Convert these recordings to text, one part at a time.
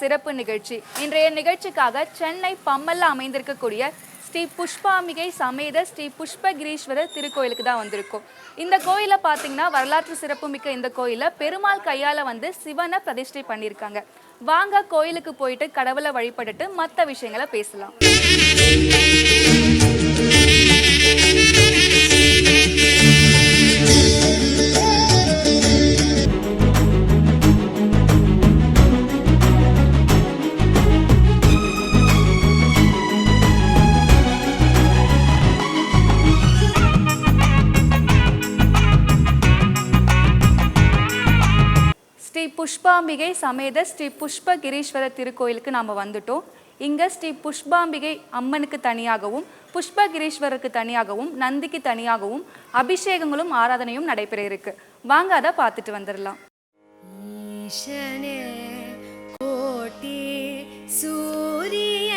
சிறப்பு நிகழ்ச்சி. இன்றைய நிகழ்ச்சிக்காக சென்னை பம்மல்ல அமைந்திருக்கக்கூடிய ஸ்ரீ புஷ்பாம்பிகை சமேத ஸ்ரீ புஷ்பகிரீஸ்வரர் திருக்கோயிலுக்கு தான் வந்திருக்கோம். இந்த கோயிலை பார்த்தீங்கன்னா வரலாற்று சிறப்புமிக்க இந்த கோயிலை பெருமாள் கையால் வந்து சிவனை பிரதிஷ்டை பண்ணியிருக்காங்க. வாங்க கோயிலுக்கு போயிட்டு கடவுளை வழிபட்டுட்டு மற்ற விஷயங்களை பேசலாம். ஸ்ரீ புஷ்பாம்பிகை சமேத ஸ்ரீ புஷ்பகிரீஸ்வரர் திருக்கோயிலுக்கு நாம் வந்துட்டோம். இங்கே ஸ்ரீ புஷ்பாம்பிகை அம்மனுக்கு தனியாகவும் புஷ்பகிரீஸ்வரருக்கு தனியாகவும் நந்திக்கு தனியாகவும் அபிஷேகங்களும் ஆராதனையும் நடைபெற இருக்கு. வாங்க அதை பார்த்துட்டு வந்துடலாம். கோட்டி சூரிய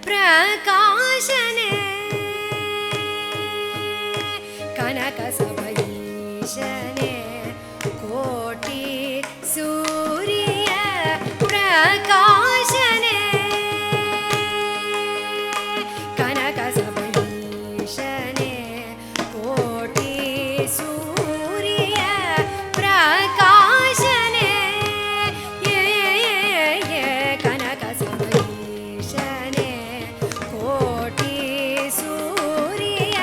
பிரகாசனே கனக சபைஷனே கோட்டி சூரிய பிரகாசனே கனக சபைஷனே கோட்டி சூரிய பிரகாசனே கனக சபைஷனே கோட்டி சூரிய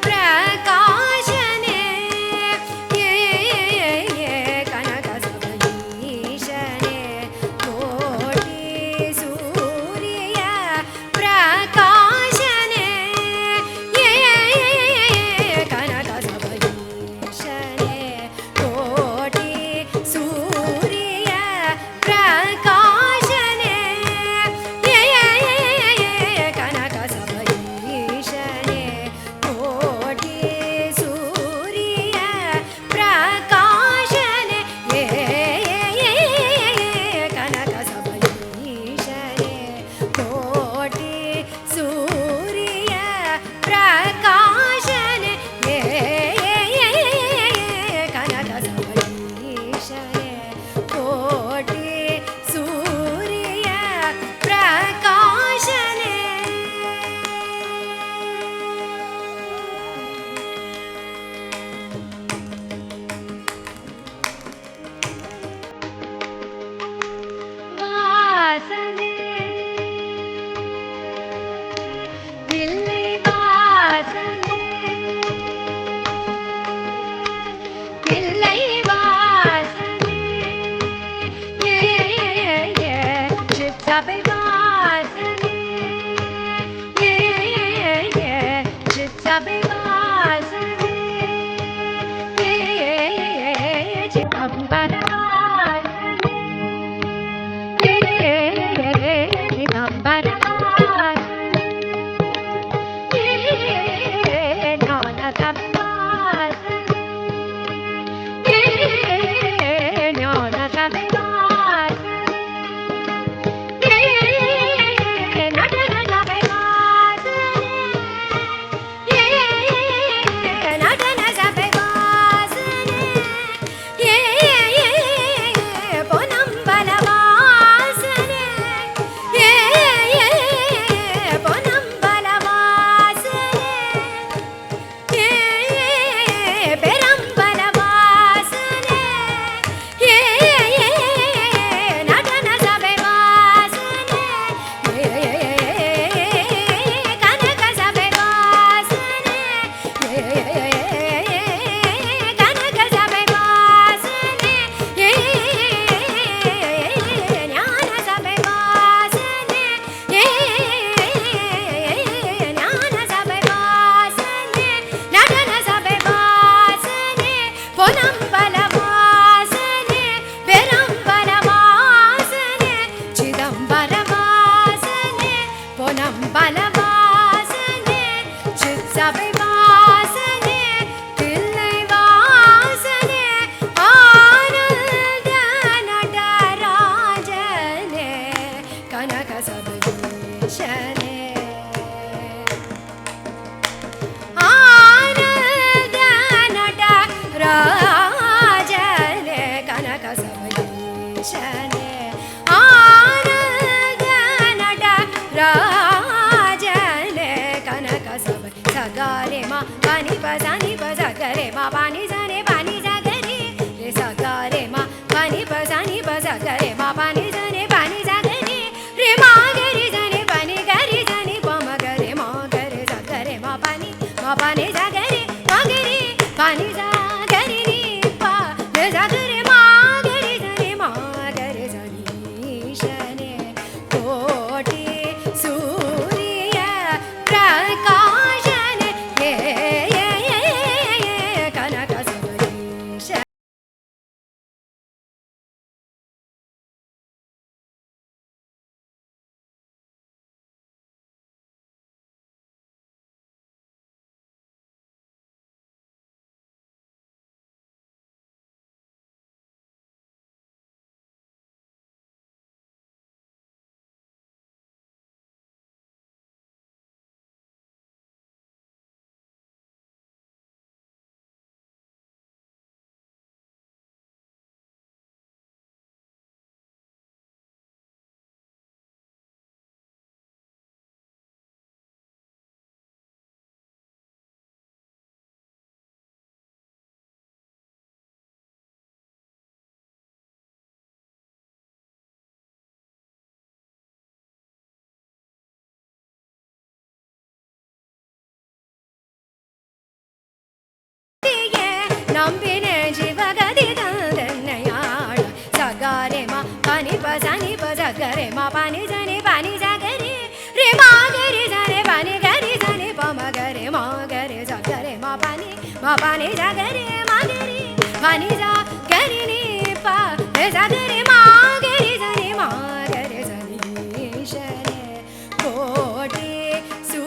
பிரகாசனே கனக சபைஷனே கோட்டி சூரிய பிரகாசனே கனக சபைஷனே கோட்டி சூரிய பிரகாசனே கனக சபைஷனே கோட்டி சூரிய பிரகாசனே கனக சபைஷனே கோட்டி சூரிய பிரகாசனே கனக சபைஷனே கோட்டி சூரிய பிரகாசனே வாசனே தில்லை வாசனே தில்லை வாசனே சித்தபை வாசனே சித்தபை வாசனே சிதம்பர வாசனே சிதம்பர வாசனே ஞானதம் வாசனே ஞானதம் வாசனே நடனதம் வாசனே நடனதம் வாசனே பொன்னம்பல வாசனே பொன்னம்பல வாசனே பெரம்பல வாசனே நடன சபை வாசனே கனக சபை வாசனே கனக சபை வாசனே ஞான சபை வாசனே ஞான சபை வாசனே நடன சபை வாசனே பொன்னம்பல வாசனே பெரம்பல வாசனே சிதம்பர வாசனே பொன்னம்பல வாசனே சித்சபை வாசனே தில்லை வாசனே ஆனந்த நடராஜனே கனக சபைஷனே ஆனந்த நடராஜனே கனக சபைஷனே சகரே மா பனி பசனி பசகரே மா பனி சனி பனி சகரி ரே சகரே மா பனி பசனி பசகரே மா பனி சனி பனி சகரி ரே மா கரி சனி பனி கரி சனி பம கரே மா கரே சகரே மா பனி சகரி மா கரி பனி சகரி நீ பா ரே சகரே மா கரி சனி மா கரே சனி ஷனே கோடி சூரிய பிரகாஷனே கனக சபரீஷ நம்பினே ஜீவகதி தந்தன்னையாட சகரே மா பனி பசனி பசகரே மா பனி சனி பனி சகரி ரே மா கரி சனி பனி கரி சனி பம கரே மா கரே சகரே மா பனி சகரே மா கரி பனி சகரி நீ பா ரே சகரே மா கரி சனி மா கரே சனி ஷனே கோடி சூ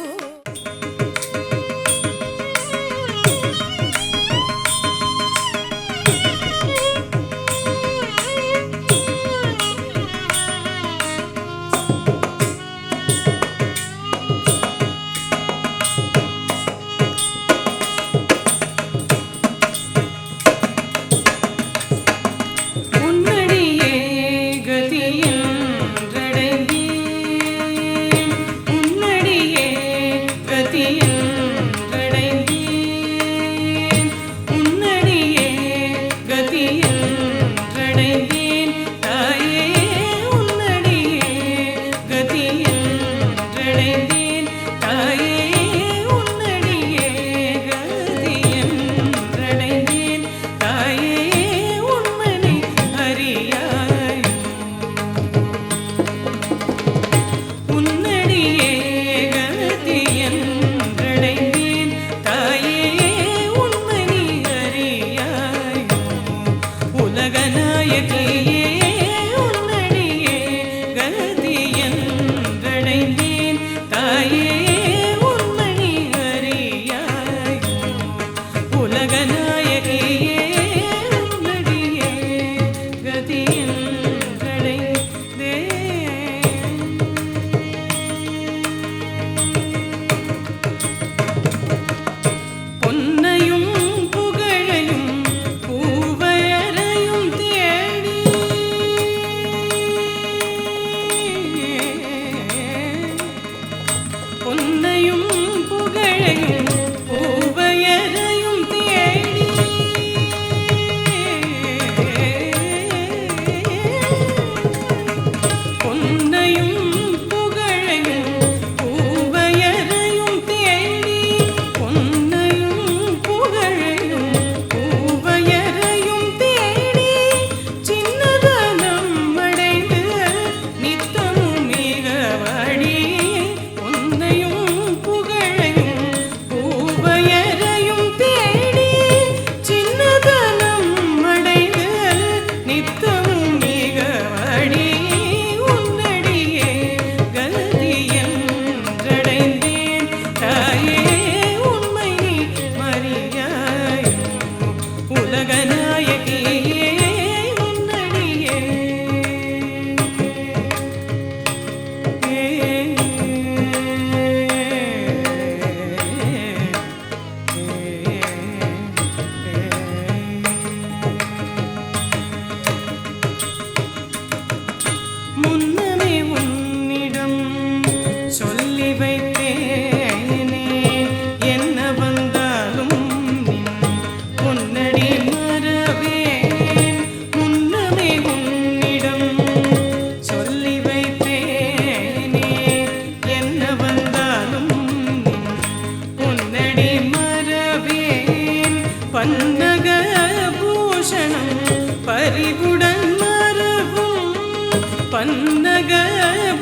பன்னக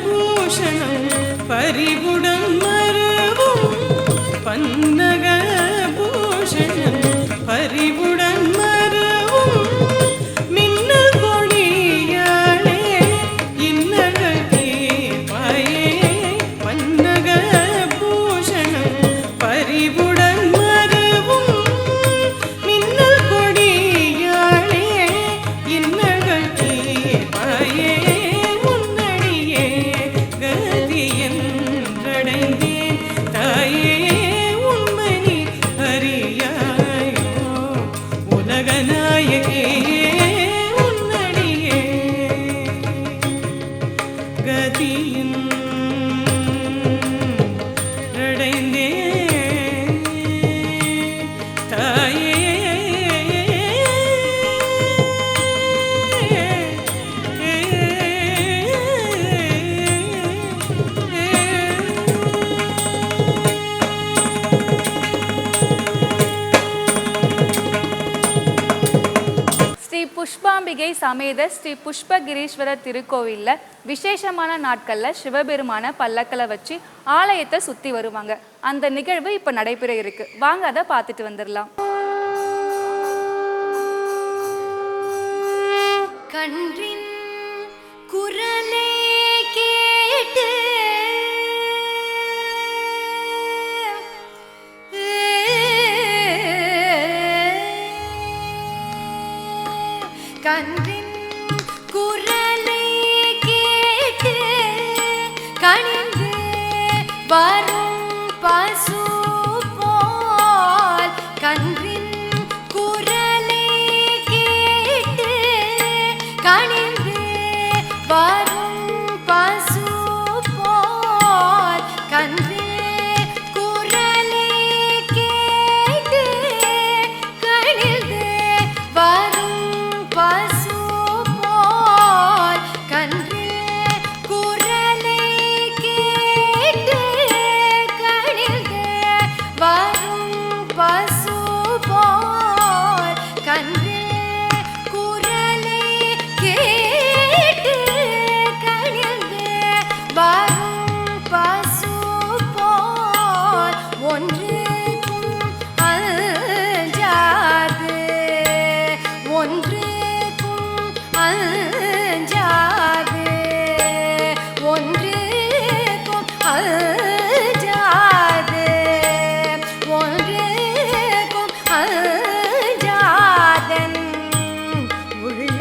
பூஷணம் பரிவுடன் மருவும் பன்னக பூஷணம் பரிவுடன் மருவும் மின்னல் கொடியாளே இன்னகள் தீர்ப்பாயே பன்னக பூஷணம் பரிவுடன் மருவும் மின்னல் கொடியாளே இன்னகள் தீர்ப்பாயே உன்னடியே கதியன்றடைந்தேன் தாயே உண்மணி அறியாயோ உலகநாயகே உன்னடியே கதியின் அடைந்தேன் தாயே ஸ்ரீ புஷ்பாம்பிகை சமேத ஸ்ரீ புஷ்பகிரீஸ்வரர் திருக்கோவில்ல விசேஷமான நாட்கள்ல சிவபெருமான பல்லக்கில் வச்சு ஆலயத்தை சுத்தி வருவாங்க. அந்த நிகழ்வு இப்ப நடைபெற இருக்கு. வாங்க அதை பார்த்துட்டு வந்துடலாம். கன்றின் குரலே கேட்டு கன்றின் குரலை கேட்டு கனிந்து வரும் பசு போல் கன்றின் குரலை கேட்டு கனிந்து வரும் பசு போல் கன்றின் குரலை கேட்டு கனிந்து வரும் பசு போல் கன்றின் குரலை கேட்டு கனிந்து வரும் பசு போல் கன்றின் குரலை கேட்டு கனிந்து வரும் பசு போல் ஒன்றுக்கும் அஞ்சாது ஒன்றுக்கும் அஞ்சாது ஒன்றுக்கும் அஞ்சாது ஒன்றுக்கும் அஞ்சாதன் உள்ள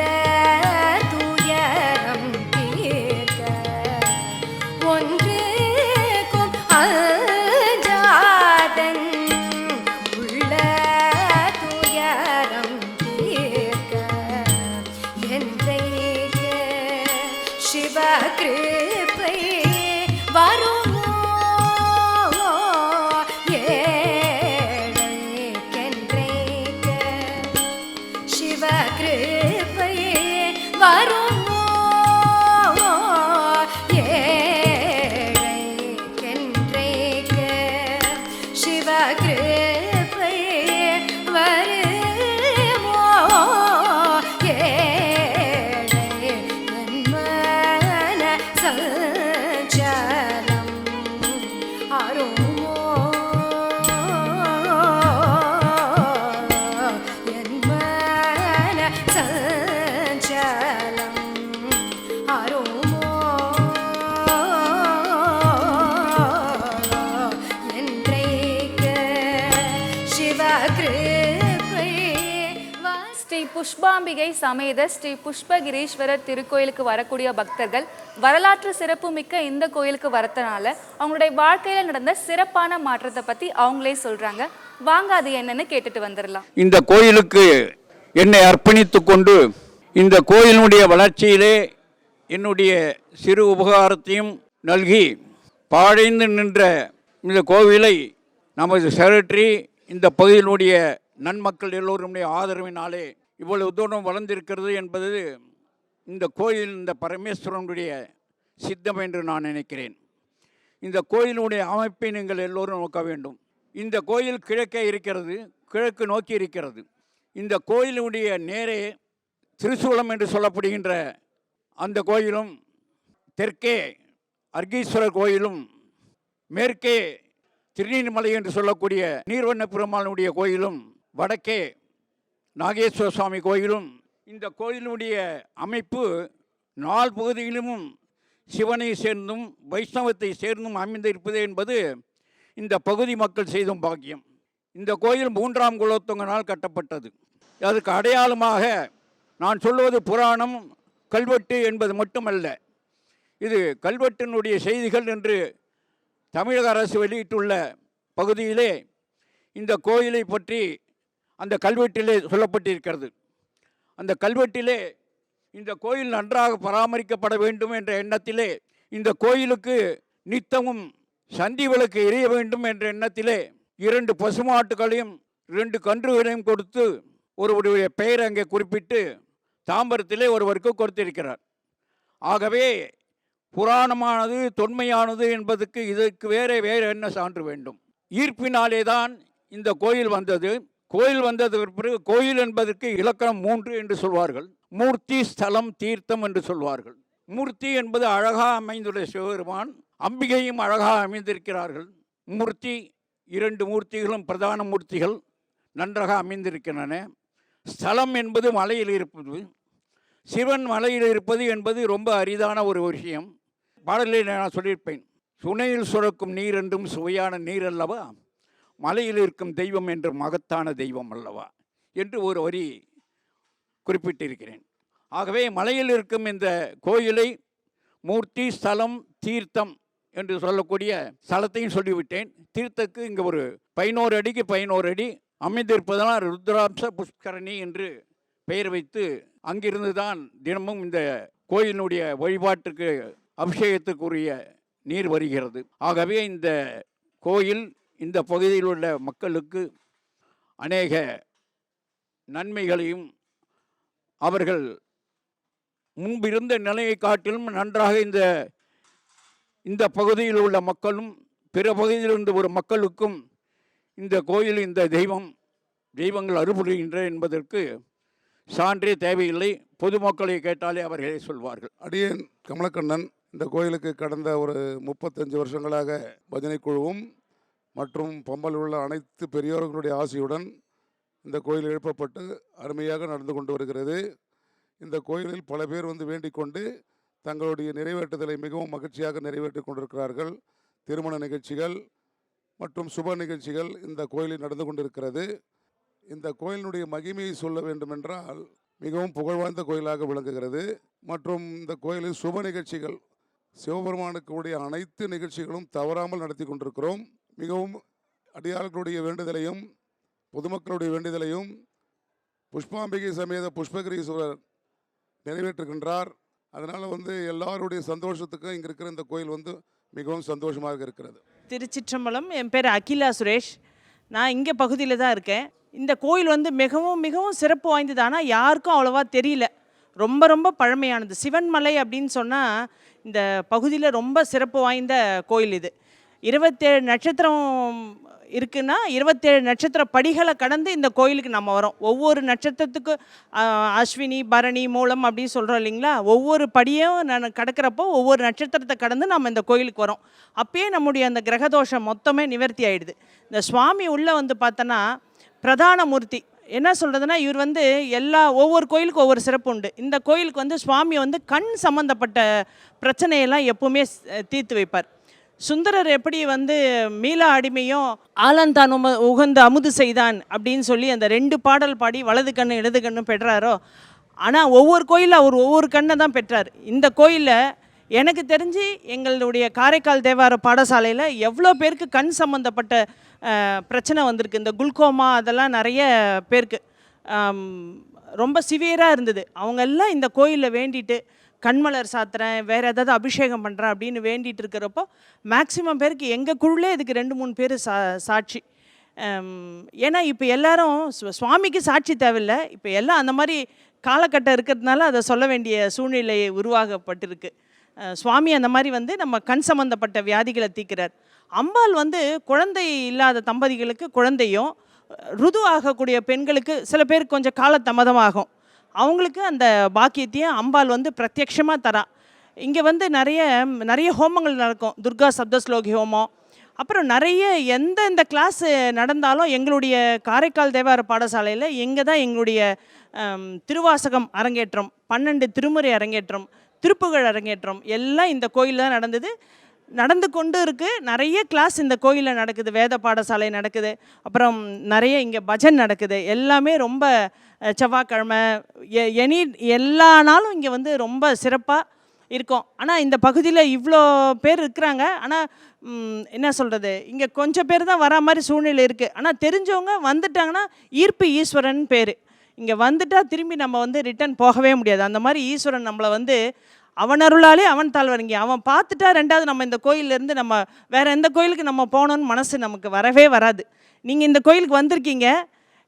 துயரம் தீர்க்க ஒன்றுக்கும் அஞ்சாதன் உள்ள துயரம் தீர்க்க என்றைக்கு சிவகிருபை வருமோ ஏழைக்கென்றைக்கு சிவகிருபை வருமோ ஏழைக்கென்றைக்கு சிவகிருபை வருமோ ஏழை என் மன சஞ்சலம் அருமோ என் மன சஞ்சலம் அருமோ என்றைக்கு சிவகிருபை ஸ்ரீ புஷ்பாம்பிகை சமேத ஸ்ரீ புஷ்பகிரீஸ்வரர் திருக்கோயிலுக்கு வரக்கூடிய பக்தர்கள் வரலாற்று சிறப்புமிக்க இந்த கோயிலுக்கு வரதுனால அவங்களுடைய வாழ்க்கையில நடந்த சிறப்பான மாற்றத்தை பத்தி அவங்களே சொல்றாங்க. வாங்க அது என்னன்னு கேட்டுட்டு வந்துடலாம். இந்த கோயிலுக்கு என்னை அர்ப்பணித்துக் கொண்டு இந்த கோயிலுடைய வளர்ச்சியிலே என்னுடைய சிறு உபகாரத்தையும் நல்கி பாழைந்து நின்ற இந்த கோவிலை நமது செக்ரட்டரி இந்த பகுதியினுடைய நன்மக்கள் எல்லோருடைய ஆதரவினாலே இவ்வளவு தூரம் வளர்ந்திருக்கிறது என்பது இந்த கோயில் இந்த பரமேஸ்வரனுடைய சித்தம் என்று நான் நினைக்கிறேன். இந்த கோயிலுடைய அமைப்பை நீங்கள் எல்லோரும் நோக்க வேண்டும். இந்த கோயில் கிழக்கே இருக்கிறது, கிழக்கு நோக்கி இருக்கிறது. இந்த கோயிலுடைய நேரே திரிசூலம் என்று சொல்லப்படுகின்ற அந்த கோயிலும் தெற்கே அர்கீஸ்வரர் கோயிலும், மேற்கே திருநீர்மலை என்று சொல்லக்கூடிய நீர்வண்ண பெருமானுடைய கோயிலும், வடக்கே நாகேஸ்வர சுவாமி கோயிலும், இந்த கோயிலுடைய அமைப்பு 4 பகுதியிலும் சிவனை சேர்ந்தும் வைஷ்ணவத்தை சேர்ந்தும் அமைந்திருப்பது என்பது இந்த பகுதி மக்கள் செய்தும் பாக்கியம். இந்த கோயில் 3ஆம் குலோத்துங்கனால் கட்டப்பட்டது. அதுக்கு அடையாளமாக நான் சொல்வது புராணம், கல்வெட்டு என்பது மட்டுமல்ல. இது கல்வெட்டினுடைய செய்திகள் என்று தமிழக அரசு வெளியிட்டுள்ள பகுதியிலே இந்த கோயிலை பற்றி அந்த கல்வெட்டிலே சொல்லப்பட்டிருக்கிறது. அந்த கல்வெட்டிலே இந்த கோயில் நன்றாக பராமரிக்கப்பட வேண்டும் என்ற எண்ணத்திலே, இந்த கோயிலுக்கு நித்தமும் சந்தி விளக்கு எரிய வேண்டும் என்ற எண்ணத்திலே 2 பசுமாட்டுகளையும் 2 கன்றுகளையும் கொடுத்து ஒருவருடைய பெயர் அங்கே குறிப்பிட்டு தாம்பரத்திலே ஒருவருக்கு கொடுத்திருக்கிறார். ஆகவே புராணமானது தொன்மையானது என்பதற்கு இதற்கு வேறு என்ன சான்று வேண்டும்? ஈர்ப்பினாலே தான் இந்த கோயில் வந்தது. கோயில் வந்ததுக்கு பிறகு கோயில் என்பதற்கு இலக்கணம் 3 என்று சொல்வார்கள். மூர்த்தி, ஸ்தலம், தீர்த்தம் என்று சொல்வார்கள். மூர்த்தி என்பது அழகாக அமைந்துள்ள சிவபெருமான், அம்பிகையும் அழகாக அமைந்திருக்கிறார்கள். மூர்த்தி 2 மூர்த்திகளும் பிரதான மூர்த்திகள் நன்றாக அமைந்திருக்கின்றன. ஸ்தலம் என்பது மலையில் இருப்பது. சிவன் மலையில் இருப்பது என்பது ரொம்ப அரிதான ஒரு விஷயம். பாடலில் நான் சொல்லியிருப்பேன், சுனையில் சுரக்கும் நீர் என்றும் சுவையான நீர் அல்லவா, மலையில் இருக்கும் தெய்வம் என்று மகத்தான தெய்வம் அல்லவா என்று ஒரு வரி குறிப்பிட்டிருக்கிறேன். ஆகவே மலையில் இருக்கும் இந்த கோயிலை மூர்த்தி, ஸ்தலம், தீர்த்தம் என்று சொல்லக்கூடிய ஸ்தலத்தையும் சொல்லிவிட்டேன். தீர்த்தக்கு இங்கே ஒரு 11 அடிக்கு 11 அடி அமைந்திருப்பதனால் ருத்ராம்ச புஷ்கரணி என்று பெயர் வைத்து அங்கிருந்து தான் தினமும் இந்த கோயிலினுடைய வழிபாட்டுக்கு அபிஷேகத்துக்குரிய நீர் வருகிறது. ஆகவே இந்த கோயில் இந்த பகுதியில் உள்ள மக்களுக்கு அநேக நன்மைகளையும், அவர்கள் முன்பிருந்த நிலையை காட்டிலும் நன்றாக இந்த பகுதியில் உள்ள மக்களும் பிற பகுதியிலிருந்து ஒரு மக்களுக்கும் இந்த கோயில், இந்த தெய்வங்கள் அருள்புரிகின்ற என்பதற்கு சான்றே தேவையில்லை. பொதுமக்களை கேட்டாலே அவர்களே சொல்வார்கள். அடியேன் கமலக்கண்ணன். இந்த கோயிலுக்கு கடந்த ஒரு 35 வருஷங்களாக பஜனை குழுவும் மற்றும் பம்பல் உள்ள அனைத்து பெரியோர்களுடைய ஆசையுடன் இந்த கோயில் எழுப்பப்பட்டு அருமையாக நடந்து கொண்டு வருகிறது. இந்த கோயிலில் பல பேர் வந்து வேண்டிக் கொண்டு தங்களுடைய நிறைவேற்றுதலை மிகவும் மகிழ்ச்சியாக நிறைவேற்றி கொண்டிருக்கிறார்கள். திருமண நிகழ்ச்சிகள் மற்றும் சுப நிகழ்ச்சிகள் இந்த கோயிலில் நடந்து கொண்டிருக்கிறது. இந்த கோயிலினுடைய மகிமையை சொல்ல வேண்டுமென்றால் மிகவும் புகழ்வாய்ந்த கோயிலாக விளங்குகிறது. மற்றும் இந்த கோயிலில் சுப நிகழ்ச்சிகள், சிவபெருமானுக்குடைய அனைத்து நிகழ்ச்சிகளும் தவறாமல் நடத்தி கொண்டிருக்கிறோம். மிகவும் அடியார்களுடைய வேண்டுதலையும் பொதுமக்களுடைய வேண்டுதலையும் புஷ்பாம்பிகை சமேத புஷ்பகிரீஸ்வரர் நிறைவேற்றுகின்றார். அதனால் எல்லாருடைய சந்தோஷத்துக்கும் இங்கே இருக்கிற இந்த கோயில் மிகவும் சந்தோஷமாக இருக்கிறது. திருச்சிற்றம்பலம். என் பேர் அகிலா சுரேஷ். நான் இங்கே பகுதியில் தான் இருக்கேன். இந்த கோயில் மிகவும் மிகவும் சிறப்பு வாய்ந்தது. ஆனால் யாருக்கும் அவ்வளோவா தெரியல. ரொம்ப ரொம்ப பழமையானது. சிவன்மலை அப்படின்னு சொன்னால் இந்த பகுதியில் ரொம்ப சிறப்பு வாய்ந்த கோயில் இது. 27 நட்சத்திரம் இருக்குன்னா 27 நட்சத்திர படிகளை கடந்து இந்த கோயிலுக்கு நம்ம வரோம். ஒவ்வொரு நட்சத்திரத்துக்கு அஸ்வினி, பரணி, மூலம் அப்படின்னு சொல்கிறோம் இல்லைங்களா. ஒவ்வொரு படியும் நான் கடக்கிறப்போ ஒவ்வொரு நட்சத்திரத்தை கடந்து நம்ம இந்த கோயிலுக்கு வரோம். அப்பயே நம்முடைய அந்த கிரகதோஷம் மொத்தமே நிவர்த்தி ஆகிடுது. இந்த சுவாமி உள்ளே பார்த்தோன்னா பிரதான மூர்த்தி என்ன சொல்கிறதுனா, இவர் ஒவ்வொரு கோயிலுக்கும் ஒவ்வொரு சிறப்பு உண்டு. இந்த கோயிலுக்கு சுவாமி கண் சம்மந்தப்பட்ட பிரச்சனையெல்லாம் எப்போவுமே தீர்த்து வைப்பார். சுந்தரர் எப்படி மீளா அடிமையும் ஆலந்தான் உகந்த அமுது செய்தான் அப்படின்னு சொல்லி அந்த 2 பாடல் பாடி வலது கண்ணு இடது கண்ணு பெற்றாரோ, ஆனால் ஒவ்வொரு கோயிலில் அவர் ஒவ்வொரு கண்ணை தான் பெற்றார். இந்த கோயிலில் எனக்கு தெரிஞ்சு எங்களுடைய காரைக்கால் தேவார பாடசாலையில் எவ்வளோ பேருக்கு கண் சம்மந்தப்பட்ட பிரச்சனை வந்திருக்கு. இந்த குல்கோமா அதெல்லாம் நிறைய பேருக்கு ரொம்ப சிவியராக இருந்தது. அவங்க எல்லாம் இந்த கோயிலில் வேண்டிட்டு கண்மலர் சாத்துறேன், வேறு ஏதாவது அபிஷேகம் பண்ணுறேன் அப்படின்னு வேண்டிகிட்டு இருக்கிறப்போ மேக்சிமம் பேருக்கு எங்கள் குழுலே இதுக்கு 2-3 பேர் சாட்சி. ஏன்னா இப்போ எல்லாரும் சுவாமிக்கு சாட்சி தேவையில்லை. இப்போ எல்லாம் அந்த மாதிரி காலகட்டம் இருக்கிறதுனால அதை சொல்ல வேண்டிய சூழ்நிலை உருவாகப்பட்டிருக்கு. சுவாமி அந்த மாதிரி நம்ம கண் சம்மந்தப்பட்ட வியாதிகளை தீர்க்கிறார். அம்பாள் குழந்தை இல்லாத தம்பதிகளுக்கு குழந்தையும், ருது ஆகக்கூடிய பெண்களுக்கு சில பேருக்கு கொஞ்சம் காலதாமதமாகும், அவங்களுக்கு அந்த பாக்கியத்தையும் அம்பாள் பிரத்யட்சமாக தரா. இங்கே வந்து நிறைய ஹோமங்கள் நடக்கும். துர்கா சப்தஸ்லோகி ஹோமம், அப்புறம் நிறைய எந்தெந்த கிளாஸ் நடந்தாலும் எங்களுடைய காரைக்கால் தேவார பாடசாலையில் எங்கே தான் எங்களுடைய திருவாசகம் அரங்கேற்றம், 12 திருமுறை அரங்கேற்றம், திருப்புகழ் அரங்கேற்றம் எல்லாம் இந்த கோயிலில் தான் நடந்து கொண்டு இருக்குது. நிறைய கிளாஸ் இந்த கோயிலில் நடக்குது, வேத பாடசாலை நடக்குது, அப்புறம் நிறைய இங்கே பஜன் நடக்குது. எல்லாமே ரொம்ப செவ்வாய்க்கிழமை எல்லா நாளும் இங்கே வந்து ரொம்ப சிறப்பாக இருக்கும். ஆனால் இந்த பகுதியில் இவ்வளோ பேர் இருக்கிறாங்க. ஆனால் என்ன சொல்கிறது, இங்கே கொஞ்சம் பேர் தான் வரா மாதிரி சூழ்நிலை இருக்குது. ஆனால் தெரிஞ்சவங்க வந்துட்டாங்கன்னா ஈர்ப்பு ஈஸ்வரன் பேர். இங்கே வந்துட்டால் திரும்பி நம்ம வந்து ரிட்டன் போகவே முடியாது. அந்த மாதிரி ஈஸ்வரன் நம்மளை வந்து அவன் அருளாலே அவன் தாழ்வரங்கி, அவன் பார்த்துட்டா ரெண்டாவது நம்ம இந்த கோயிலேருந்து நம்ம வேறு எந்த கோயிலுக்கு நம்ம போகணுன்னு மனசு நமக்கு வரவே வராது. நீங்கள் இந்த கோயிலுக்கு வந்திருக்கீங்க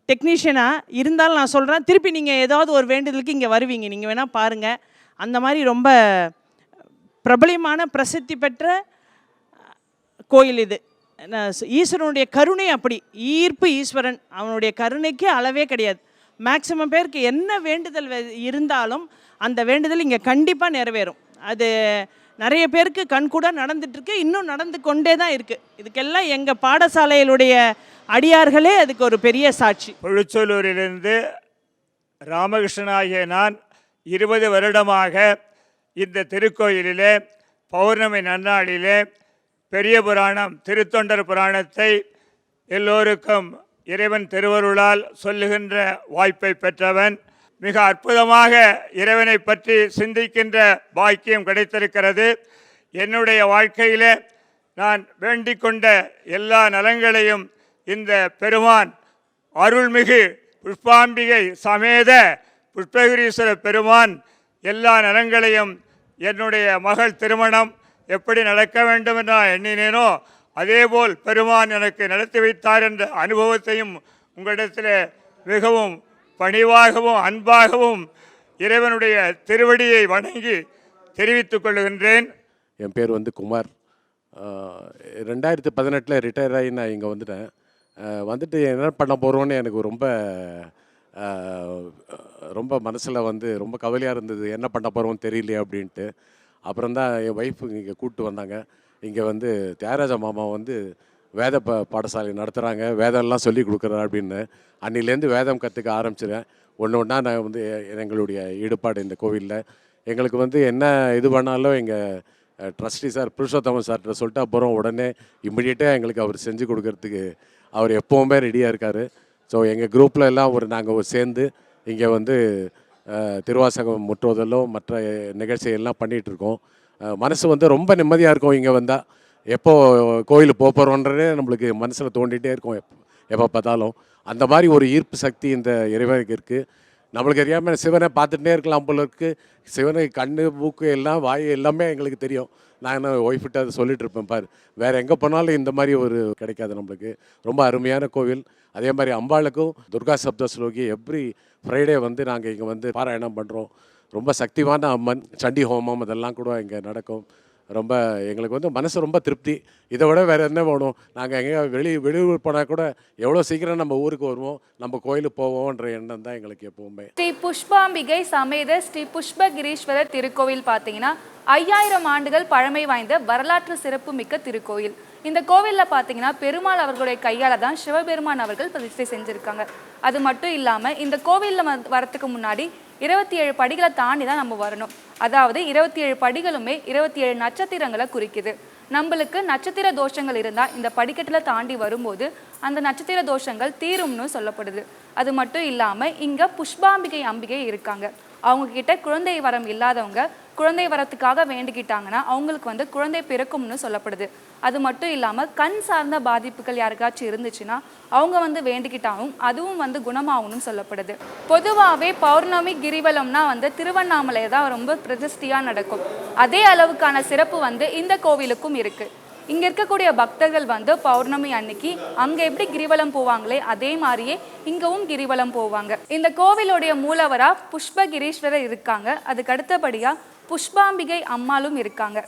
டெக்னீஷியனாக இருந்தாலும் நான் சொல்கிறேன், திருப்பி நீங்கள் ஏதாவது ஒரு வேண்டுதலுக்கு இங்கே வருவீங்க. நீங்கள் வேணால் பாருங்கள். அந்த மாதிரி ரொம்ப பிரபலமான பிரசித்தி பெற்ற கோயில் இது. ஈஸ்வரனுடைய கருணை அப்படி, ஈர்ப்பு ஈஸ்வரன், அவனுடைய கருணைக்கு அளவே கிடையாது. மேக்சிமம் பேருக்கு என்ன வேண்டுதல் இருந்தாலும் அந்த வேண்டுதல் இங்கே கண்டிப்பாக நிறைவேறும். அது நிறைய பேருக்கு கண்கூட நடந்துட்டுருக்கு, இன்னும் நடந்து கொண்டே தான் இருக்குது. இதுக்கெல்லாம் எங்கள் பாடசாலையிலுடைய அடியார்களே அதுக்கு ஒரு பெரிய சாட்சி. புழுச்சலூரிலிருந்து ராமகிருஷ்ணனாகிய நான் 20 வருடமாக இந்த திருக்கோயிலிலே பௌர்ணமி நன்னாளிலே பெரிய புராணம், திருத்தொண்டர் புராணத்தை எல்லோருக்கும் இறைவன் திருவருளால் சொல்லுகின்ற வாய்ப்பை பெற்றவன். மிக அற்புதமாக இறைவனை பற்றி சிந்திக்கின்ற பாக்கியம் கிடைத்திருக்கிறது. என்னுடைய வாழ்க்கையில் நான் வேண்டிக் கொண்ட எல்லா நலங்களையும் இந்த பெருமான் அருள்மிகு புஷ்பாம்பிகை சமேத புஷ்பகிரீஸ்வர பெருமான் எல்லா நலங்களையும், என்னுடைய மகள் திருமணம் எப்படி நடக்க வேண்டும் என்று நான் எண்ணினேனோ அதேபோல் பெருமான் எனக்கு நடத்தி வைத்தார் என்ற அனுபவத்தையும் உங்களிடத்தில் மிகவும் பணிவாகவும் அன்பாகவும் இறைவனுடைய திருவடியை வணங்கி தெரிவித்துக் கொள்ளுகின்றேன். என் பேர் வந்து குமார். 2018 ரிட்டையர் ஆகி நான் இங்கே வந்துட்டேன். வந்துட்டு என்ன பண்ண போகிறோன்னு எனக்கு ரொம்ப மனசில் வந்து ரொம்ப கவலையாக இருந்தது. என்ன பண்ண போகிறோம்னு தெரியலையே அப்படின்ட்டு. அப்புறம் தான் என் ஒய்ஃபு இங்கே கூப்பிட்டு வந்தாங்க. இங்கே வந்து தியாகராஜா மாமா வந்து வேத பாடசாலை நடத்துகிறாங்க, வேதம்லாம் சொல்லி கொடுக்குறா அப்படின்னு. அன்னிலேருந்து வேதம் கற்றுக்க ஆரம்பிச்சிடுறேன். ஒன்று ஒன்றா நான் வந்து எங்களுடைய ஈடுபாடு இந்த கோவிலில். எங்களுக்கு வந்து என்ன இது பண்ணாலும் எங்கள் ட்ரஸ்டி சார் புருஷோத்தமன் சார்கிட்ட சொல்லிட்டு அப்புறம் உடனே இம்மிடியேட்டாக எங்களுக்கு அவர் செஞ்சு கொடுக்கறதுக்கு அவர் எப்போவுமே ரெடியாக இருக்கார். ஸோ எங்கள் குரூப்பில் எல்லாம் நாங்கள் சேர்ந்து இங்கே வந்து திருவாசகம் முற்றுவதலும் மற்ற நிகழ்ச்சிகள்லாம் பண்ணிகிட்ருக்கோம். மனசு வந்து ரொம்ப நிம்மதியாக இருக்கும். இங்கே வந்தால் எப்போ கோயிலுக்கு போகிறோன்றதே நம்மளுக்கு மனசில் தோண்டிகிட்டே இருக்கும் எப்போ பார்த்தாலும். அந்த மாதிரி ஒரு ஈர்ப்பு சக்தி இந்த இறைவனுக்கு இருக்குது. நம்மளுக்கு தெரியாமல் சிவனை பார்த்துட்டே இருக்கலாம் போல இருக்குது. சிவனுக்கு கண், மூக்கு எல்லாம் வாய் எல்லாமே எங்களுக்கு தெரியும். நான் ஒய்ஃபிட்ட அதை சொல்லிட்டு இருப்பேன், பாரு வேறு எங்கே போனாலும் இந்த மாதிரி ஒரு கிடைக்காது நம்மளுக்கு. ரொம்ப அருமையான கோவில். அதே மாதிரி அம்பாளுக்கும் துர்கா சப்தஸ்லோகி எவ்ரி ஃப்ரைடே வந்து நாங்கள் இங்கே வந்து பாராயணம் பண்ணுறோம். ரொம்ப சக்திவான அம்மன். சண்டி ஹோமம் அதெல்லாம் கூட இங்கே நடக்கும். ரொம்ப எங்களுக்கு வந்து மனசு ரொம்ப திருப்தி. இதை விட வேறு என்ன வேணும்? நாங்கள் எங்கே வெளியூர் போனால் கூட எவ்வளோ சீக்கிரம் நம்ம ஊருக்கு வருவோம், நம்ம கோயிலுக்கு போவோன்ற எண்ணம் தான் எங்களுக்கு எப்போவுமே. ஸ்ரீ புஷ்பாம்பிகை சமேத ஸ்ரீ புஷ்பகிரீஸ்வரர் திருக்கோவில் பார்த்தீங்கன்னா 5000 ஆண்டுகள் பழமை வாய்ந்த வரலாற்று சிறப்பு மிக்க திருக்கோயில். இந்த கோவிலில் பார்த்தீங்கன்னா பெருமாள் அவர்களுடைய கையால் தான் சிவபெருமான் அவர்கள் பிரதிஷ்டை செஞ்சுருக்காங்க. அது மட்டும் இல்லாமல் இந்த கோவிலில் வரத்துக்கு முன்னாடி 27 படிகளை தாண்டி தான் நம்ம வரணும். அதாவது 27 படிகளுமே 27 நட்சத்திரங்களை குறிக்குது. நம்மளுக்கு நட்சத்திர தோஷங்கள் இருந்தால் இந்த படிக்கட்டில் தாண்டி வரும்போது அந்த நட்சத்திர தோஷங்கள் தீரும்னு சொல்லப்படுது. அது மட்டும் இல்லாமல் இங்கே புஷ்பாம்பிகை அம்பிகை இருக்காங்க. அவங்கக்கிட்ட குழந்தை வரம் இல்லாதவங்க குழந்தை வரத்துக்காக வேண்டிக்கிட்டாங்கன்னா அவங்களுக்கு வந்து குழந்தை பிறக்கும்னு சொல்லப்படுது. அது மட்டும் இல்லாமல் கண் சார்ந்த பாதிப்புகள் யாருக்காச்சும் இருந்துச்சுன்னா அவங்க வந்து வேண்டிக்கிட்டாலும் அதுவும் வந்து குணமாகணும்னு சொல்லப்படுது. பொதுவாகவே பௌர்ணமி கிரிவலம்னா வந்து திருவண்ணாமலை தான் ரொம்ப பிரதிஷ்டியாக நடக்கும். அதே அளவுக்கான சிறப்பு வந்து இந்த கோவிலுக்கும் இருக்குது. இங்கே இருக்கக்கூடிய பக்தர்கள் வந்து பௌர்ணமி அன்னைக்கு அங்கே எப்படி கிரிவலம் போவாங்களே அதே மாதிரியே இங்கவும் கிரிவலம் போவாங்க. இந்த கோவிலுடைய மூலவரா புஷ்பகிரீஸ்வரர் இருக்காங்க. அதுக்கு அடுத்தபடியாக புஷ்பாம்பிகை அம்மாளும் இருக்காங்க.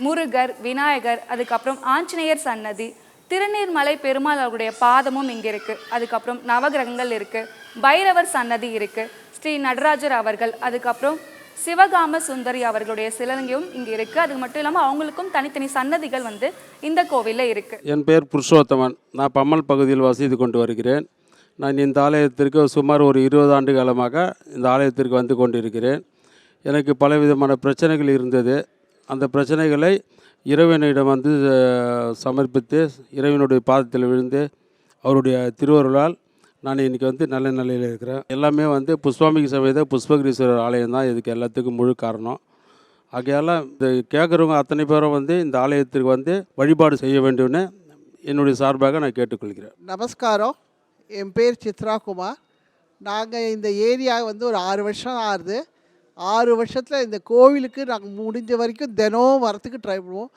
முருகர், விநாயகர், அதுக்கப்புறம் ஆஞ்சநேயர் சன்னதி, திருநீர்மலை பெருமாள் அவருடைய பாதமும் இங்கே இருக்குது. அதுக்கப்புறம் நவகிரகங்கள் இருக்குது, பைரவர் சன்னதி இருக்குது, ஸ்ரீ நடராஜர் அவர்கள், அதுக்கப்புறம் சிவகாம சுந்தரி அவர்களுடைய சிலையும் இங்கே இருக்குது. அது மட்டும் இல்லாமல் அவங்களுக்கும் தனித்தனி சன்னதிகள் வந்து இந்த கோவிலில் இருக்குது. என் பேர் புருஷோத்தமன். நான் பம்மல் பகுதியில் வசித்து கொண்டு வருகிறேன். நான் இந்த ஆலயத்திற்கு சுமார் ஒரு 20 ஆண்டு காலமாக இந்த ஆலயத்திற்கு வந்து கொண்டிருக்கிறேன். எனக்கு பலவிதமான பிரச்சனைகள் இருந்தது. அந்த பிரச்சனைகளை இறைவனிடம் வந்து சமர்ப்பித்து இறைவனுடைய பாதத்தில் விழுந்து அவருடைய திருவருளால் நான் இன்றைக்கி வந்து நல்ல நிலையில் இருக்கிறேன். எல்லாமே வந்து புஷ்பாம்பிகை சமேத புஷ்பகிரீஸ்வரர் ஆலயம் தான் இதுக்கு எல்லாத்துக்கும் முழு காரணம். ஆகையால் இந்த கேட்குறவங்க அத்தனை பேரும் வந்து இந்த ஆலயத்திற்கு வந்து வழிபாடு செய்ய வேண்டும்னு என்னுடைய சார்பாக நான் கேட்டுக்கொள்கிறேன். நமஸ்காரம். என் பேர் சித்ரா குமார். நாங்கள் இந்த ஏரியா வந்து ஒரு 6 வருஷம் ஆகுது. 6 வருஷத்தில் இந்த கோவிலுக்கு நாங்கள் முடிஞ்ச வரைக்கும் தினம் வரத்துக்கு ட்ரை பண்ணுவோம்.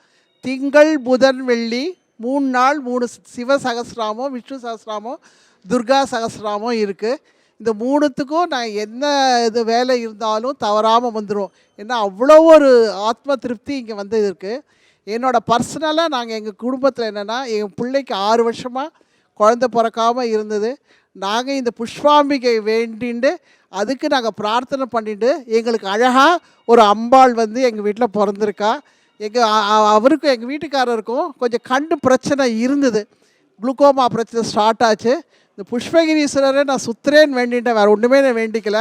திங்கள் புதன் வெள்ளி 3 நாள் 3 சிவ சகஸ்ரநாமம், விஷ்ணு சகஸ்ரநாமம், துர்கா சகஸ்ரநாமம் இருக்குது. இந்த 3த்துக்கும் நான் என்ன இது வேலை இருந்தாலும் தவறாமல் வந்துடும். ஏன்னா அவ்வளோ ஒரு ஆத்ம திருப்தி இங்கே வந்து இருக்குது. என்னோடய பர்சனலாக நாங்கள் எங்கள் குடும்பத்தில் என்னென்னா, எங்கள் பிள்ளைக்கு 6 வருஷமாக குழந்தை பிறக்காமல் இருந்தது. நாங்கள் இந்த புஷ்பாம்பிகை வேண்டிண்டு அதுக்கு நாங்கள் பிரார்த்தனை பண்ணிட்டு எங்களுக்கு அழகாக ஒரு அம்பாள் வந்து எங்கள் வீட்டில் பிறந்திருக்கா. அவருக்கும் எங்கள் வீட்டுக்காரருக்கும் கொஞ்சம் கண்ணு பிரச்சனை இருந்தது. குளுக்கோமா பிரச்சனை ஸ்டார்ட் ஆச்சு. இந்த புஷ்பகிரீஸ்வரரை நான் சுத்துறேன்னு வேண்டிட்டேன், வேறு ஒன்றுமே நான் வேண்டிக்கல.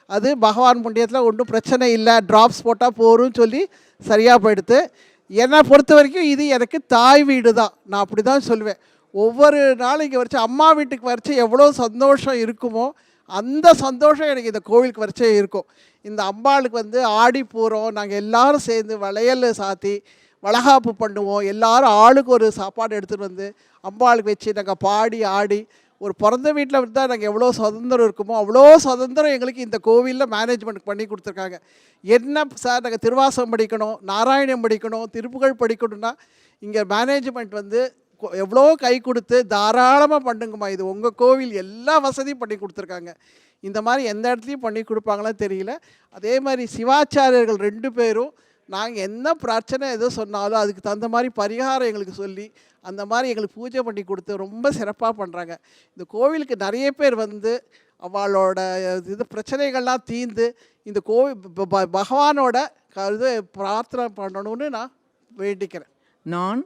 அது பகவான் புண்ணியத்தில் ஒன்றும் பிரச்சனை இல்லை, ட்ராப்ஸ் போட்டால் போரும்னு சொல்லி சரியாக போயிடுது. என்னை பொறுத்த வரைக்கும் இது எனக்கு தாய் வீடு தான். நான் அப்படி தான் சொல்லுவேன். ஒவ்வொரு நாளும் இங்கே வரைச்சு அம்மா வீட்டுக்கு வரைச்சி எவ்வளோ சந்தோஷம் இருக்குமோ அந்த சந்தோஷம் எனக்கு இந்த கோவிலுக்கு வரைச்சே இருக்கும். இந்த அம்பாளுக்கு வந்து ஆடி பூரம் நாங்கள் எல்லோரும் சேர்ந்து வளையல் சாத்தி வளகாப்பு பண்ணுவோம். எல்லோரும் ஆளுக்கு ஒரு சாப்பாடு எடுத்துகிட்டு வந்து அம்பாளுக்கு வச்சு நாங்கள் பாடி ஆடி ஒரு பிறந்த வீட்டில் இருந்தால் நாங்கள் எவ்வளோ சுதந்திரம் இருக்குமோ அவ்வளோ சுதந்திரம் எங்களுக்கு இந்த கோவிலில் மேனேஜ்மெண்ட் பண்ணி கொடுத்துருக்காங்க. என்ன சார் நாங்கள் திருவாசகம் படிக்கணும், நாராயணம் படிக்கணும், திருப்புகழ் படிக்கணும்னா இங்கே மேனேஜ்மெண்ட் வந்து எவ்வளோ கை கொடுத்து தாராளமாக பண்ணுங்கம்மா, இது உங்கள் கோவில், எல்லா வசதியும் பண்ணி கொடுத்துருக்காங்க. இந்த மாதிரி எந்த இடத்துலையும் பண்ணி கொடுப்பாங்களோ தெரியல. அதே மாதிரி சிவாச்சாரியர்கள் 2 பேரும் நாங்கள் என்ன பிரச்சனை எதோ சொன்னாலும் அதுக்கு தகுந்த மாதிரி பரிகாரம் எங்களுக்கு சொல்லி அந்த மாதிரி எங்களுக்கு பூஜை பண்ணி கொடுத்து ரொம்ப சிறப்பாக பண்ணுறாங்க. இந்த கோவிலுக்கு நிறைய பேர் வந்து அவளோட இது பிரச்சனைகள்லாம் தீர்ந்து இந்த கோவில் பகவானோட இது பிரார்த்தனை பண்ணணும்னு நான் வேண்டிக்கிறேன். நான்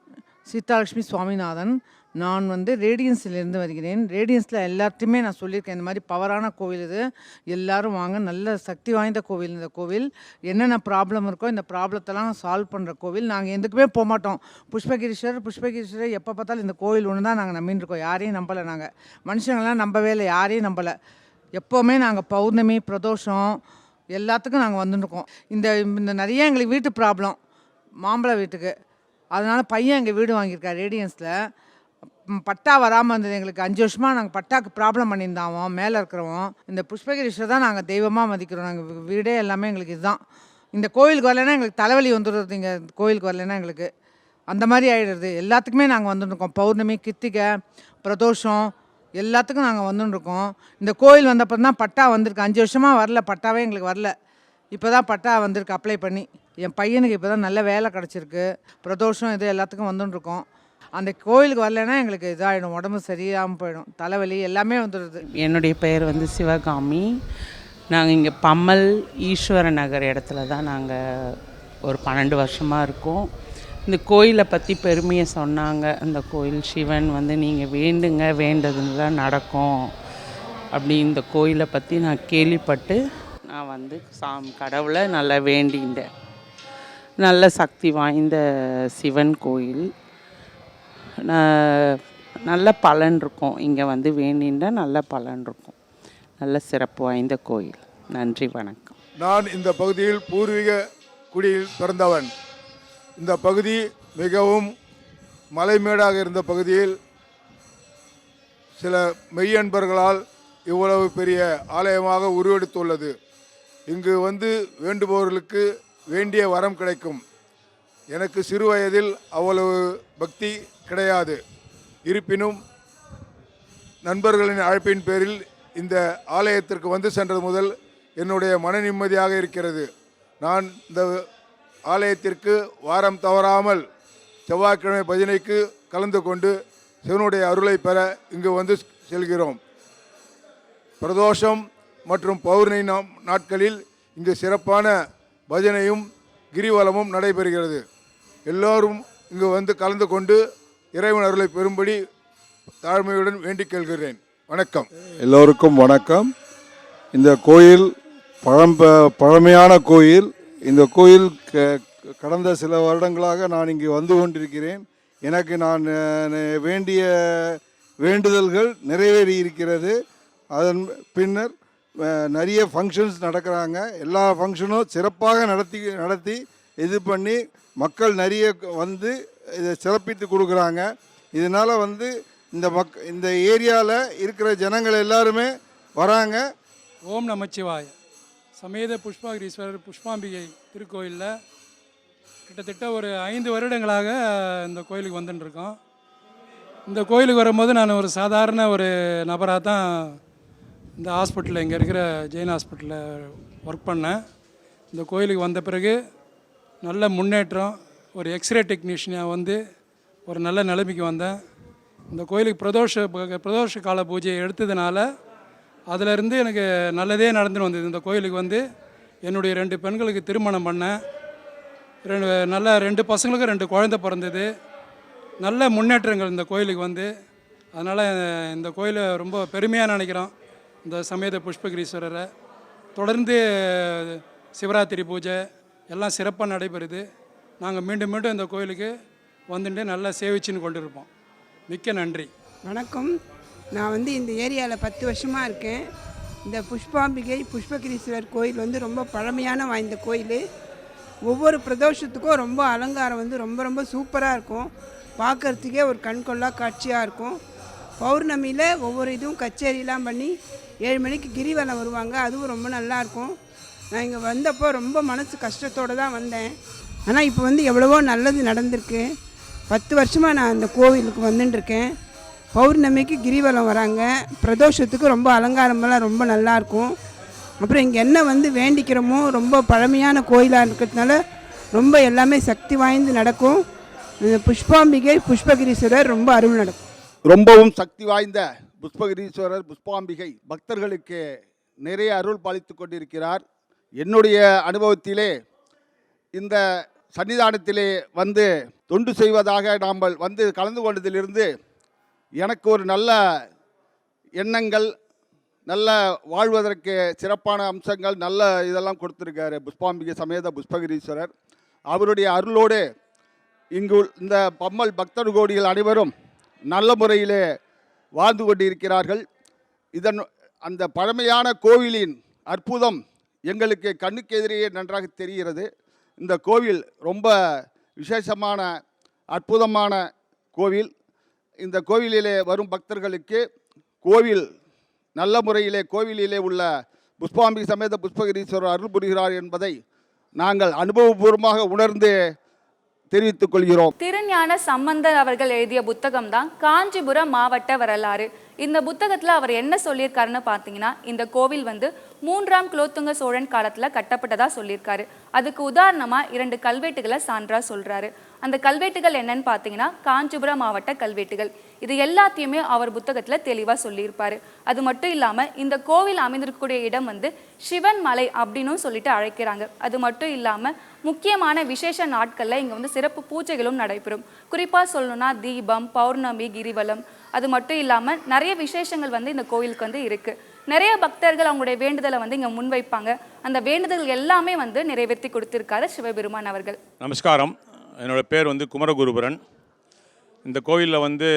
சீதாலட்சுமி சுவாமிநாதன். நான் வந்து ரேடியன்ஸ்லேருந்து வருகிறேன். ரேடியன்ஸில் எல்லாத்தையுமே நான் சொல்லியிருக்கேன், இந்த மாதிரி பவரான கோவில் இது, எல்லோரும் வாங்க, நல்ல சக்தி வாய்ந்த கோவில். இந்த கோவில் என்னென்ன ப்ராப்ளம் இருக்கோ இந்த ப்ராப்ளத்தெல்லாம் சால்வ் பண்ணுற கோவில். நாங்கள் எதுக்குமே போக மாட்டோம். புஷ்பகிரீஸ்வரர் எப்போ பார்த்தாலும் இந்த கோவில் ஒன்று தான் நாங்கள் நம்பின்னு இருக்கோம். யாரையும் நம்பலை. நாங்கள் மனுஷங்கள்லாம் நம்பவே இல்லை, யாரையும் நம்பலை. எப்போவுமே நாங்கள் பௌர்ணமி பிரதோஷம் எல்லாத்துக்கும் நாங்கள் வந்துருக்கோம். இந்த நிறைய எங்களுக்கு வீட்டு ப்ராப்ளம், மாம்பழ வீட்டுக்கு, அதனால் பையன் எங்கள் வீடு வாங்கியிருக்கார் ரேடியன்ஸில். பட்டா வராமல் இருந்தது எங்களுக்கு 5 வருஷமாக. நாங்கள் பட்டாக்கு ப்ராப்ளம் பண்ணியிருந்தாவோம் மேலே இருக்கிறோம். இந்த புஷ்பகிரீஸ்வரர் தான் நாங்கள் தெய்வமாக மதிக்கிறோம். நாங்கள் வீடே எல்லாமே எங்களுக்கு இதுதான். இந்த கோவிலுக்கு வரலைன்னா எங்களுக்கு தலைவலி வந்துடுறது. இங்கே கோவிலுக்கு வரலைன்னா எங்களுக்கு அந்த மாதிரி ஆகிடுறது. எல்லாத்துக்குமே நாங்கள் வந்துருக்கோம். பௌர்ணமி, கிருத்திகை, பிரதோஷம் எல்லாத்துக்கும் நாங்கள் வந்துருக்கோம். இந்த கோவில் வந்தப்போ தான் பட்டா வந்திருக்கு. 5 வருஷமாக வரல, பட்டாவே எங்களுக்கு வரல. இப்போ தான் பட்டா வந்திருக்கு அப்ளை பண்ணி. என் பையனுக்கு இப்போ தான் நல்ல வேலை கிடச்சிருக்கு. பிரதோஷம் இது எல்லாத்துக்கும் வந்துருக்கோம். அந்த கோயிலுக்கு வரலைன்னா எங்களுக்கு இதாகிடும், உடம்பு சரியாமல் போயிடும், தலைவலி எல்லாமே வந்துடுது. என்னுடைய பெயர் வந்து சிவகாமி. நாங்கள் இங்கே பம்மல் ஈஸ்வர நகர் இடத்துல தான் நாங்கள் ஒரு 12 வருஷமாக இருக்கோம். இந்த கோயிலை பற்றி பெருமையை சொன்னாங்க. அந்த கோயில் சிவன் வந்து நீங்கள் வேண்டுங்க, வேண்டதுன்னு தான் நடக்கும் அப்படி இந்த கோயிலை பற்றி நான் கேள்விப்பட்டு நான் வந்து கடவுளை நல்லா வேண்டிண்டேன். நல்ல சக்தி வாய்ந்த சிவன் கோயில், நல்ல பலன் இருக்கும். இங்கே வந்து வேண்டிண்டா நல்ல பலன் இருக்கும். நல்ல சிறப்பு வாய்ந்த கோயில். நன்றி, வணக்கம். நான் இந்த பகுதியில் பூர்வீக குடியில் பிறந்தவன். இந்த பகுதி மிகவும் மலைமேடாக இருந்த பகுதியில் சில மெய்யன்பர்களால் இவ்வளவு பெரிய ஆலயமாக உருவெடுத்துள்ளது. இங்கு வந்து வேண்டுபவர்களுக்கு வேண்டிய வரம் கிடைக்கும். எனக்கு சிறு வயதில் அவ்வளவு பக்தி கிடையாது. இருப்பினும் நண்பர்களின் அழைப்பின் பேரில் இந்த ஆலயத்திற்கு வந்து சென்றது முதல் என்னுடைய மன நிம்மதியாக இருக்கிறது. நான் இந்த ஆலயத்திற்கு வாரம் தவறாமல் செவ்வாய்க்கிழமை பஜனைக்கு கலந்து கொண்டு சிவனுடைய அருளை பெற இங்கு வந்து செல்கிறோம். பிரதோஷம் மற்றும் பௌர்ணமி நாட்களில் இங்கு சிறப்பான பஜனையும் கிரிவலமும் நடைபெறுகிறது. எல்லோரும் இங்கு வந்து கலந்து கொண்டு இறைவன் அருளை பெறும்படி தாழ்மையுடன் வேண்டிக் கேள்கிறேன். வணக்கம். எல்லோருக்கும் வணக்கம். இந்த கோயில் பழமையான கோயில். இந்த கோயில் கடந்த சில வருடங்களாக நான் இங்கே வந்து கொண்டிருக்கிறேன். எனக்கு நான் வேண்டிய வேண்டுதல்கள் நிறைவேறி இருக்கிறது. அதன் பின்னர் நிறைய ஃபங்க்ஷன்ஸ் நடக்கிறாங்க. எல்லா ஃபங்க்ஷனும் சிறப்பாக நடத்தி இது பண்ணி மக்கள் நிறைய வந்து இதை சிறப்பித்து கொடுக்குறாங்க. இதனால் வந்து இந்த ஏரியாவில் இருக்கிற ஜனங்கள் எல்லாருமே வராங்க. ஓம் நமச்சிவாய. சமேத புஷ்பகிரீஸ்வரர் புஷ்பாம்பிகை திருக்கோயிலில் கிட்டத்தட்ட ஒரு 5 வருடங்களாக இந்த கோயிலுக்கு வந்துட்டுருக்கோம். இந்த கோயிலுக்கு வரும்போது நான் ஒரு சாதாரண ஒரு நபராக தான் இந்த ஹாஸ்பிட்டலில், இங்கே இருக்கிற ஜெயின் ஹாஸ்பிட்டலில் ஒர்க் பண்ணேன். இந்த கோயிலுக்கு வந்த பிறகு நல்ல முன்னேற்றம், ஒரு எக்ஸ்ரே டெக்னீஷியனாக வந்து ஒரு நல்ல நிலைமைக்கு வந்தேன். இந்த கோயிலுக்கு பிரதோஷ கால பூஜையை எடுத்ததுனால அதிலிருந்து எனக்கு நல்லதே நடந்துன்னு வந்தது. இந்த கோயிலுக்கு வந்து என்னுடைய 2 பெண்களுக்கு திருமணம் பண்ணேன். 2 பசங்களுக்கு 2 குழந்தை பிறந்தது. நல்ல முன்னேற்றங்கள் இந்த கோயிலுக்கு வந்து. அதனால் இந்த கோயிலை ரொம்ப பெருமையாக நினைக்கிறோம். இந்த சமேத புஷ்பகிரீஸ்வரரை தொடர்ந்து சிவராத்திரி பூஜை எல்லாம் சிறப்பாக நடைபெறுது. நாங்கள் மீண்டும் மீண்டும் இந்த கோயிலுக்கு வந்துட்டு நல்லா சேவிச்சுன்னு கொண்டு இருப்போம். மிக்க நன்றி. வணக்கம். நான் வந்து இந்த ஏரியாவில் 10 வருஷமாக இருக்கேன். இந்த புஷ்பாம்பிகை புஷ்பகிரீஸ்வரர் கோயில் வந்து ரொம்ப பழமையான வாய்ந்த கோயில். ஒவ்வொரு பிரதோஷத்துக்கும் ரொம்ப அலங்காரம் வந்து ரொம்ப ரொம்ப சூப்பராக இருக்கும். பார்க்குறதுக்கே ஒரு கண்கொள்ளா காட்சியாக இருக்கும். பௌர்ணமியில் ஒவ்வொரு இதுவும் கச்சேரிலாம் பண்ணி 7 மணிக்கு கிரிவலம் வருவாங்க. அதுவும் ரொம்ப நல்லாயிருக்கும். நான் இங்கே வந்தப்போ ரொம்ப மனசு கஷ்டத்தோடு தான் வந்தேன். ஆனால் இப்போ வந்து எவ்வளவோ நல்லது நடந்திருக்கு. 10 வருஷமாக நான் அந்த கோவிலுக்கு வந்துட்டுருக்கேன். பௌர்ணமிக்கு கிரிவலம் வராங்க. பிரதோஷத்துக்கு ரொம்ப அலங்காரமெல்லாம் ரொம்ப நல்லாயிருக்கும். அப்புறம் இங்கே என்ன வந்து வேண்டிக்கிறோமோ ரொம்ப பழமையான கோயிலாக இருக்கிறதுனால ரொம்ப எல்லாமே சக்தி வாய்ந்து நடக்கும். புஷ்பாம்பிகை புஷ்பகிரீஸ்வரர் ரொம்ப அருள் நடக்கும். ரொம்பவும் சக்தி வாய்ந்த புஷ்பகிரீஸ்வரர் புஷ்பாம்பிகை பக்தர்களுக்கு நிறைய அருள் பாலித்து கொண்டிருக்கிறார். என்னுடைய அனுபவத்திலே இந்த சன்னிதானத்திலே வந்து தொண்டு செய்வதாக நாம் வந்து கலந்து கொண்டதிலிருந்து எனக்கு ஒரு நல்ல எண்ணங்கள், நல்ல வாழ்வதற்கு சிறப்பான அம்சங்கள், நல்ல இதெல்லாம் கொடுத்துருக்காரு புஷ்பாம்பிகை சமேத புஷ்பகிரீஸ்வரர். அவருடைய அருளோடு இங்கு இந்த பம்மல் பக்தர் கோடிகள் அனைவரும் நல்ல முறையிலே வாழ்ந்து கொண்டிருக்கிறார்கள். அந்த பழமையான கோவிலின் அற்புதம் எங்களுக்கு கண்ணுக்கு எதிரே நன்றாக தெரிகிறது. இந்த கோவில் ரொம்ப விசேஷமான அற்புதமான கோவில். இந்த கோவிலிலே வரும் பக்தர்களுக்கு கோவில் நல்ல முறையிலே கோவிலிலே உள்ள புஷ்பாம்பிகை சமேத புஷ்பகிரீஸ்வரர் அருள் புரிகிறார் என்பதை நாங்கள் அனுபவபூர்வமாக உணர்ந்து தெரிவித்துக் கொள்கிறோம். திருஞான சம்பந்தர் அவர்கள் எழுதிய புத்தகம் தான் காஞ்சிபுரம் மாவட்ட வரலாறு. இந்த புத்தகத்தில் அவர் என்ன சொல்லியிருக்காருன்னு பார்த்தீங்கன்னா, இந்த கோவில் வந்து 3ஆம் குலோத்துங்க சோழன் காலத்தில் கட்டப்பட்டதாக சொல்லியிருக்காரு. அதுக்கு உதாரணமாக 2 கல்வெட்டுகளை சான்றா சொல்கிறாரு. அந்த கல்வெட்டுகள் என்னன்னு பார்த்தீங்கன்னா காஞ்சிபுரம் மாவட்ட கல்வெட்டுகள். இது எல்லாத்தையுமே அவர் புத்தகத்தில் தெளிவாக சொல்லியிருப்பார். அது மட்டும் இல்லாமல் இந்த கோவில் அமைந்திருக்கக்கூடிய இடம் வந்து சிவன் மலை அப்படின்னும் சொல்லிட்டு அழைக்கிறாங்க. அது மட்டும் இல்லாமல் முக்கியமான விசேஷ நாட்களில் இங்கே வந்து சிறப்பு பூஜைகளும் நடைபெறும். குறிப்பாக சொல்லணும்னா தீபம், பௌர்ணமி, கிரிவலம், அது மட்டும் இல்லாமல் நிறைய விசேஷங்கள் வந்து இந்த கோவிலுக்கு வந்து இருக்குது. நிறைய பக்தர்கள் அவங்களுடைய வேண்டுதலை வந்து இங்கே முன்வைப்பாங்க. அந்த வேண்டுதல் எல்லாமே வந்து நிறைவேற்றி கொடுத்திருக்காரு சிவபெருமான் அவர்கள். நமஸ்காரம். என்னோடய பேர் வந்து குமரகுருபரன். இந்த கோவிலில் வந்து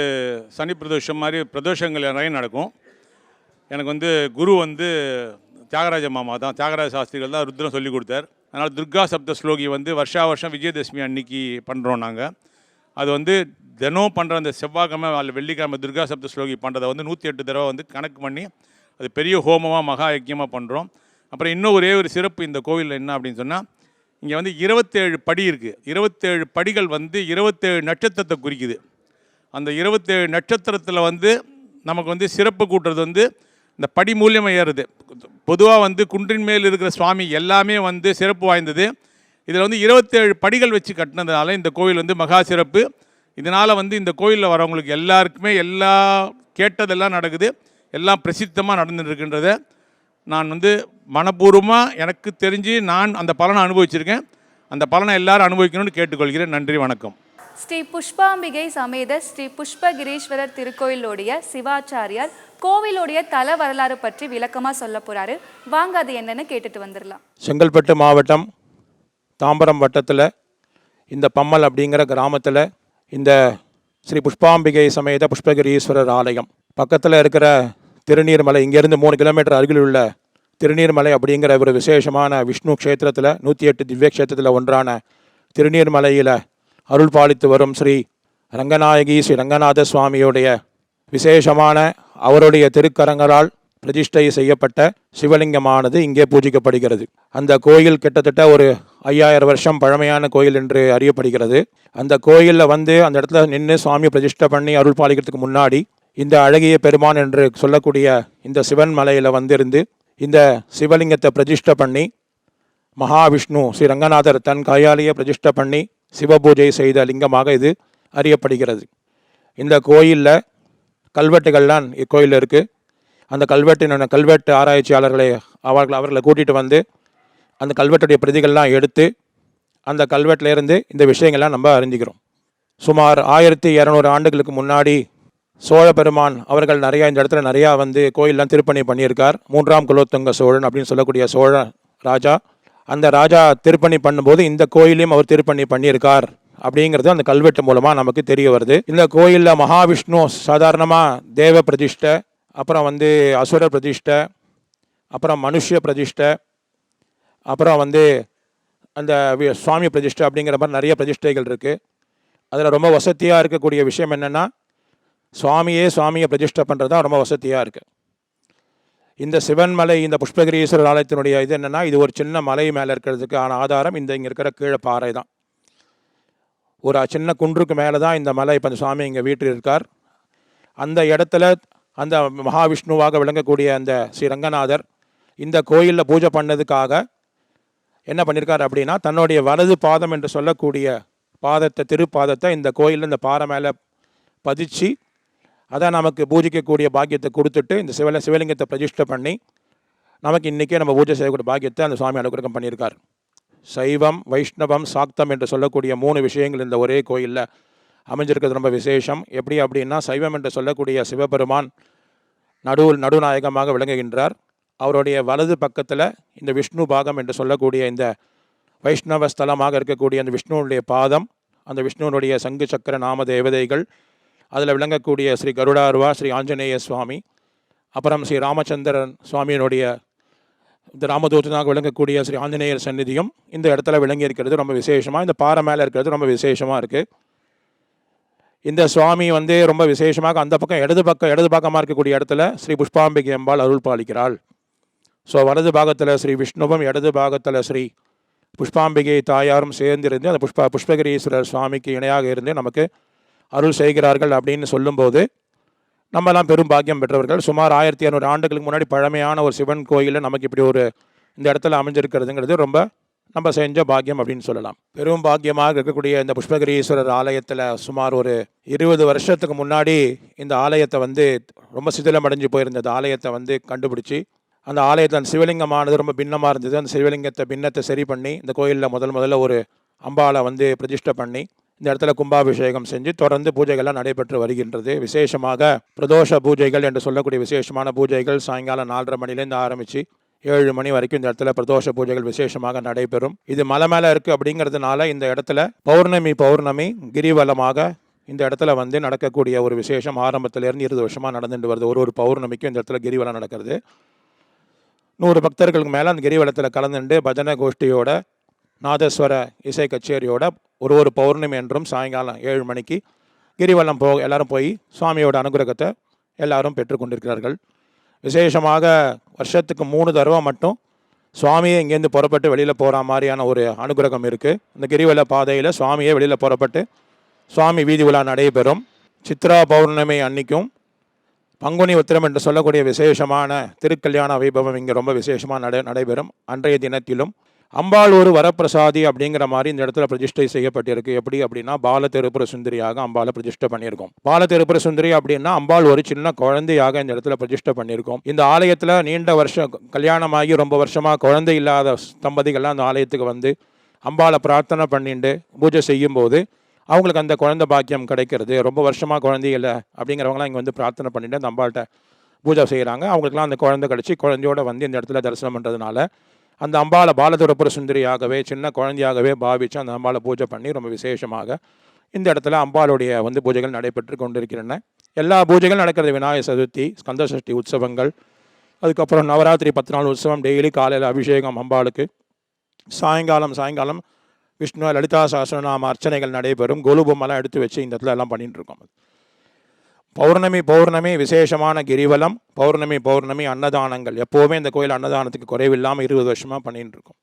சனி பிரதோஷம் மாதிரி பிரதோஷங்கள் நிறைய நடக்கும். எனக்கு வந்து குரு வந்து தியாகராஜ மாமா தான், தியாகராஜ சாஸ்திரிகள் தான் ருத்ரம் சொல்லி கொடுத்தார். அதனால் துர்கா சப்த ஸ்லோகி வந்து வருஷம் விஜயதசமி அன்னைக்கு பண்ணுறோம் நாங்கள். அது வந்து தினம் பண்ணுற அந்த செவ்வாய்க்கிழமை வெள்ளிக்கிழமை துர்கா சப்த ஸ்லோகி பண்ணுறதை வந்து 108 தடவை வந்து கணக்கு பண்ணி அது பெரிய ஹோமமாக மகா யக்கியமாக பண்ணுறோம். அப்புறம் இன்னும் ஒரே ஒரு சிறப்பு இந்த கோவிலில் என்ன அப்படின்னு சொன்னால், இங்கே வந்து 27 படி இருக்குது. 27 படிகள் வந்து 27 நட்சத்திரத்தை குறிக்குது. அந்த 27 நட்சத்திரத்தில் வந்து நமக்கு வந்து சிறப்பு கூட்டுறது வந்து இந்த படி மூலியமாக ஏறுது. பொதுவாக வந்து குன்றின் மேல் இருக்கிற சுவாமி எல்லாமே வந்து சிறப்பு வாய்ந்தது. இதில் வந்து 27 படிகள் வச்சு கட்டினதுனால இந்த கோவில் வந்து மகா சிறப்பு. இதனால் வந்து இந்த கோயிலில் வரவங்களுக்கு எல்லாருக்குமே எல்லா கேட்டதெல்லாம் நடக்குது, எல்லாம் பிரசித்தமாக நடந்துட்டு இருக்கின்றதை நான் வந்து மனப்பூர்வமாக எனக்கு தெரிஞ்சு நான் அந்த பலனை அனுபவிச்சிருக்கேன். அந்த பலனை எல்லாரும் அனுபவிக்கணும்னு கேட்டுக்கொள்கிறேன். நன்றி, வணக்கம். ஸ்ரீ புஷ்பாம்பிகை சமேத ஸ்ரீ புஷ்பகிரீஸ்வரர் திருக்கோயிலுடைய சிவாச்சாரியார் கோவிலுடைய தல வரலாறு பற்றி விளக்கமாக சொல்ல போகிறாரு. வாங்க அது என்னன்னு கேட்டுட்டு வந்துடலாம். செங்கல்பட்டு மாவட்டம் தாம்பரம் வட்டத்தில் இந்த பம்மல் அப்படிங்கிற கிராமத்தில் இந்த ஸ்ரீ புஷ்பாம்பிகை சமேத புஷ்பகிரீஸ்வரர் ஆலயம் பக்கத்தில் இருக்கிற திருநீர்மலை, இங்கேருந்து 3 கிலோமீட்டர் அருகில் உள்ள திருநீர்மலை அப்படிங்கிற ஒரு விசேஷமான விஷ்ணு க்ஷேத்திரத்தில் 108 திவ்ய க்ஷேத்திரத்தில் ஒன்றான திருநீர்மலையில் அருள் பாலித்து வரும் ஸ்ரீ ரங்கநாயகி ஸ்ரீ ரங்கநாத சுவாமியுடைய விசேஷமான அவருடைய திருக்கரங்களால் பிரதிஷ்டை செய்யப்பட்ட சிவலிங்கமானது இங்கே பூஜிக்கப்படுகிறது. அந்த கோயில் கிட்டத்தட்ட ஒரு 5000 வருஷம் பழமையான கோயில் என்று அறியப்படுகிறது. அந்த கோயிலில் வந்து அந்த இடத்துல நின்று சுவாமி பிரதிஷ்டை பண்ணி அருள் பாலிக்கிறதுக்கு முன்னாடி இந்த அழகிய பெருமான் என்று சொல்லக்கூடிய இந்த சிவன் மலையில் வந்திருந்து இந்த சிவலிங்கத்தை பிரதிஷ்டை பண்ணி மகாவிஷ்ணு ஸ்ரீ ரங்கநாதர் தன் கையாலேயே பிரதிஷ்டை பண்ணி சிவபூஜை செய்த லிங்கமாக இது அறியப்படுகிறது. இந்த கோயிலில் கல்வெட்டுகள்லாம் இக்கோயிலில் இருக்குது. அந்த கல்வெட்டு ஆராய்ச்சியாளர்களை அவர்களை கூட்டிகிட்டு வந்து அந்த கல்வெட்டுடைய பிரதிகள்லாம் எடுத்து அந்த கல்வெட்டிலேருந்து இந்த விஷயங்கள்லாம் நம்ம அறிஞ்சிக்கிறோம். சுமார் 1200 ஆண்டுகளுக்கு முன்னாடி சோழ பெருமான் அவர்கள் நிறையா இந்த இடத்துல நிறையா வந்து கோயிலெலாம் திருப்பணி பண்ணியிருக்கார். 3ஆம் குலோத்துங்க சோழன் அப்படின்னு சொல்லக்கூடிய சோழ ராஜா, அந்த ராஜா திருப்பணி பண்ணும்போது இந்த கோயிலையும் அவர் திருப்பணி பண்ணியிருக்கார் அப்படிங்கிறது அந்த கல்வெட்டு மூலமாக நமக்கு தெரிய வருது. இந்த கோயிலில் மகாவிஷ்ணு சாதாரணமாக தேவ பிரதிஷ்டை, அப்புறம் வந்து அசுர பிரதிஷ்டை, அப்புறம் மனுஷ பிரதிஷ்டை, அப்புறம் வந்து அந்த சுவாமி பிரதிஷ்டை அப்படிங்கிற மாதிரி நிறைய பிரதிஷ்டைகள் இருக்குது. அதில் ரொம்ப வசதியாக இருக்கக்கூடிய விஷயம் என்னென்னா சுவாமியை பிரதிஷ்டை பண்ணுறது தான் ரொம்ப வசதியாக இருக்குது. இந்த சிவன்மலை, இந்த புஷ்பகிரீஸ்வரர் ஆலயத்தினுடைய இது என்னென்னா, இது ஒரு சின்ன மலை மேலே இருக்கிறதுக்கான ஆதாரம் இங்கே இருக்கிற கீழே பாறை தான். ஒரு சின்ன குன்றுக்கு மேலே தான் இந்த மலை. இப்போ அந்த சுவாமி இங்கே வீட்டில் இருக்கார். அந்த இடத்துல அந்த மகாவிஷ்ணுவாக விளங்கக்கூடிய அந்த ஸ்ரீ ரங்கநாதர் இந்த கோயிலில் பூஜை பண்ணதுக்காக என்ன பண்ணியிருக்கார் அப்படின்னா, தன்னுடைய வலது பாதம் என்று சொல்லக்கூடிய திருப்பாதத்தை இந்த கோயிலில் இந்த பாறை மேலே பதிச்சு அதை நமக்கு பூஜிக்கக்கூடிய பாக்கியத்தை கொடுத்துட்டு இந்த சிவலிங்கத்தை பிரதிஷ்டை பண்ணி நமக்கு இன்றைக்கே நம்ம பூஜை செய்யக்கூடிய பாக்கியத்தை அந்த சுவாமி அனுகிரகம் பண்ணியிருக்கார். சைவம், வைஷ்ணவம், சாக்தம் என்று சொல்லக்கூடிய 3 விஷயங்கள் இந்த ஒரே கோயிலில் அமைஞ்சிருக்கிறது ரொம்ப விசேஷம். எப்படி அப்படின்னா, சைவம் என்று சொல்லக்கூடிய சிவபெருமான் நடுநாயகமாக விளங்குகின்றார். அவருடைய வலது பக்கத்தில் இந்த விஷ்ணு பாகம் என்று சொல்லக்கூடிய இந்த வைஷ்ணவ ஸ்தலமாக இருக்கக்கூடிய அந்த விஷ்ணுவுடைய பாதம், அந்த விஷ்ணுவனுடைய சங்கு சக்கர நாம தேவதைகள், அதில் விளங்கக்கூடிய ஸ்ரீ கருடார்வா, ஸ்ரீ ஆஞ்சநேய சுவாமி, அப்புறம் ஸ்ரீ ராமச்சந்திரன் சுவாமியினுடைய இந்த ராமதூதனாக விளங்கக்கூடிய ஸ்ரீ ஆஞ்சநேயர் சந்நிதியும் இந்த இடத்துல விளங்கி இருக்கிறது ரொம்ப விசேஷமாக. இந்த பாறை மேலே இருக்கிறது ரொம்ப விசேஷமாக இருக்குது. இந்த சுவாமி வந்து ரொம்ப விசேஷமாக அந்த பக்கம் இடது பக்கமாக இருக்கக்கூடிய இடத்துல ஸ்ரீ புஷ்பாம்பிகை அம்பாள் அருள் பாலிக்கிறாள். ஸோ வலது பாகத்தில் ஸ்ரீ விஷ்ணுவும், இடது பாகத்தில் ஸ்ரீ புஷ்பாம்பிகை தாயாரும் சேர்ந்திருந்து அந்த புஷ்பகிரீஸ்வரர் சுவாமிக்கு இணையாக இருந்து நமக்கு அருள் செய்கிறார்கள் அப்படின்னு சொல்லும்போது நம்மலாம் பெரும் பாக்கியம் பெற்றவர்கள். சுமார் 1200 ஆண்டுகளுக்கு முன்னாடி பழமையான ஒரு சிவன் கோயிலில் நமக்கு இப்படி ஒரு இந்த இடத்துல அமைஞ்சிருக்கிறதுங்கிறது ரொம்ப நம்ம செஞ்ச பாக்கியம் அப்படின்னு சொல்லலாம். பெரும் பாக்கியமாக இருக்கக்கூடிய இந்த புஷ்பகிரீஸ்வரர் ஆலயத்தில் சுமார் ஒரு 20 வருஷத்துக்கு முன்னாடி இந்த ஆலயத்தை வந்து ரொம்ப சிதிலமடைஞ்சு போயிருந்த ஆலயத்தை வந்து கண்டுபிடிச்சி அந்த ஆலயத்தில் அந்த சிவலிங்கமானது ரொம்ப பின்னமாக இருந்தது. அந்த பின்னத்தை சரி பண்ணி இந்த கோயிலில் முதல்ல ஒரு அம்பாவை வந்து பிரதிஷ்டை பண்ணி இந்த இடத்துல கும்பாபிஷேகம் செஞ்சு தொடர்ந்து பூஜைகள்லாம் நடைபெற்று வருகின்றது. விசேஷமாக பிரதோஷ பூஜைகள் என்று சொல்லக்கூடிய விசேஷமான பூஜைகள் சாயங்காலம் 4:30 மணிலேருந்து ஆரம்பித்து 7 மணி வரைக்கும் இந்த இடத்துல பிரதோஷ பூஜைகள் விசேஷமாக நடைபெறும். இது மலை மேலே இருக்குது அப்படிங்கிறதுனால இந்த இடத்துல பௌர்ணமி கிரிவலமாக இந்த இடத்துல வந்து நடக்கக்கூடிய ஒரு விசேஷம் ஆரம்பத்திலேருந்து 20 வருஷமாக நடந்துட்டு வருது. ஒரு பௌர்ணமிக்கும் இந்த இடத்துல கிரிவலம் நடக்கிறது. 100 பக்தர்களுக்கு மேலே அந்த கிரிவலத்தில் கலந்துட்டு பஜனை கோஷ்டியோட நாதஸ்வர இசை கச்சேரியோட ஒரு பௌர்ணமி என்றும் சாயங்காலம் 7 மணிக்கு கிரிவலம் எல்லாரும் போய் சுவாமியோட அனுகிரகத்தை எல்லாரும் பெற்றுக்கொண்டிருக்கிறார்கள். விசேஷமாக வருஷத்துக்கு 3 தடவை மட்டும் சுவாமியை இங்கேருந்து புறப்பட்டு வெளியில் போகிற மாதிரியான ஒரு அனுகிரகம் இருக்குது. இந்த கிரிவல பாதையில் சுவாமியே வெளியில் புறப்பட்டு சுவாமி வீதி உலா நடைபெறும். சித்ரா பௌர்ணமி அன்னைக்கும் பங்குனி உத்திரம் என்று சொல்லக்கூடிய விசேஷமான திருக்கல்யாண வைபவம் இங்கே ரொம்ப விசேஷமாக நடைபெறும். அன்றைய தினத்திலும் அம்பாள் ஒரு வரப்பிரசாதி அப்படிங்கிற மாதிரி இந்த இடத்துல பிரதிஷ்டை செய்யப்பட்டிருக்கு. எப்படி அப்படின்னா பால திருப்புர சுந்தரியாக அம்பாளை பிரதிஷ்டை பண்ணியிருக்கோம். பால திருப்புர சுந்தரி அப்படின்னா அம்பாள் ஒரு சின்ன குழந்தையாக இந்த இடத்துல பிரதிஷ்டை பண்ணியிருக்கோம். இந்த ஆலயத்தில் நீண்ட வருஷம் கல்யாணமாகி ரொம்ப வருஷமாக குழந்தை இல்லாத தம்பதிகள்லாம் அந்த ஆலயத்துக்கு வந்து அம்பாளை பிரார்த்தனை பண்ணிட்டு பூஜை செய்யும்போது அவங்களுக்கு அந்த குழந்தை பாக்கியம் கிடைக்கிறது. ரொம்ப வருஷமாக குழந்தை இல்லை அப்படிங்கிறவங்களாம் இங்கே வந்து பிரார்த்தனை பண்ணிட்டு அந்த அம்பாள்கிட்ட பூஜை செய்கிறாங்க. அவங்களுக்குலாம் அந்த குழந்தை கிடச்சி குழந்தையோட வந்து இந்த இடத்துல தரிசனம் பண்ணுறதுனால அந்த அம்பாளை பாலதுரப்புர சுந்தரியாகவே சின்ன குழந்தையாகவே பாவித்து அந்த அம்பாளை பூஜை பண்ணி ரொம்ப விசேஷமாக இந்த இடத்துல அம்பாளுடைய வந்து பூஜைகள் நடைபெற்று கொண்டிருக்கின்றன. எல்லா பூஜைகளும் நடக்கிறது. விநாயகர் சதுர்த்தி, ஸ்கந்த சஷ்டி உற்சவங்கள், அதுக்கப்புறம் நவராத்திரி 10 நாள் உற்சவம், டெய்லி காலையில் அபிஷேகம் அம்பாளுக்கு, சாயங்காலம் விஷ்ணு லலிதா சஹஸ்ரநாம அர்ச்சனைகள் நடைபெறும். கொலு பொம்மெல்லாம் எடுத்து வச்சு இந்த இடத்துல எல்லாம் பண்ணிட்டு இருக்கோம். பௌர்ணமி விசேஷமான கிரிவலம், பௌர்ணமி அன்னதானங்கள். எப்போவுமே இந்த கோயில் அன்னதானத்துக்கு குறைவில்லாமல் 20 வருஷமாக பண்ணிட்டு இருக்கோம்.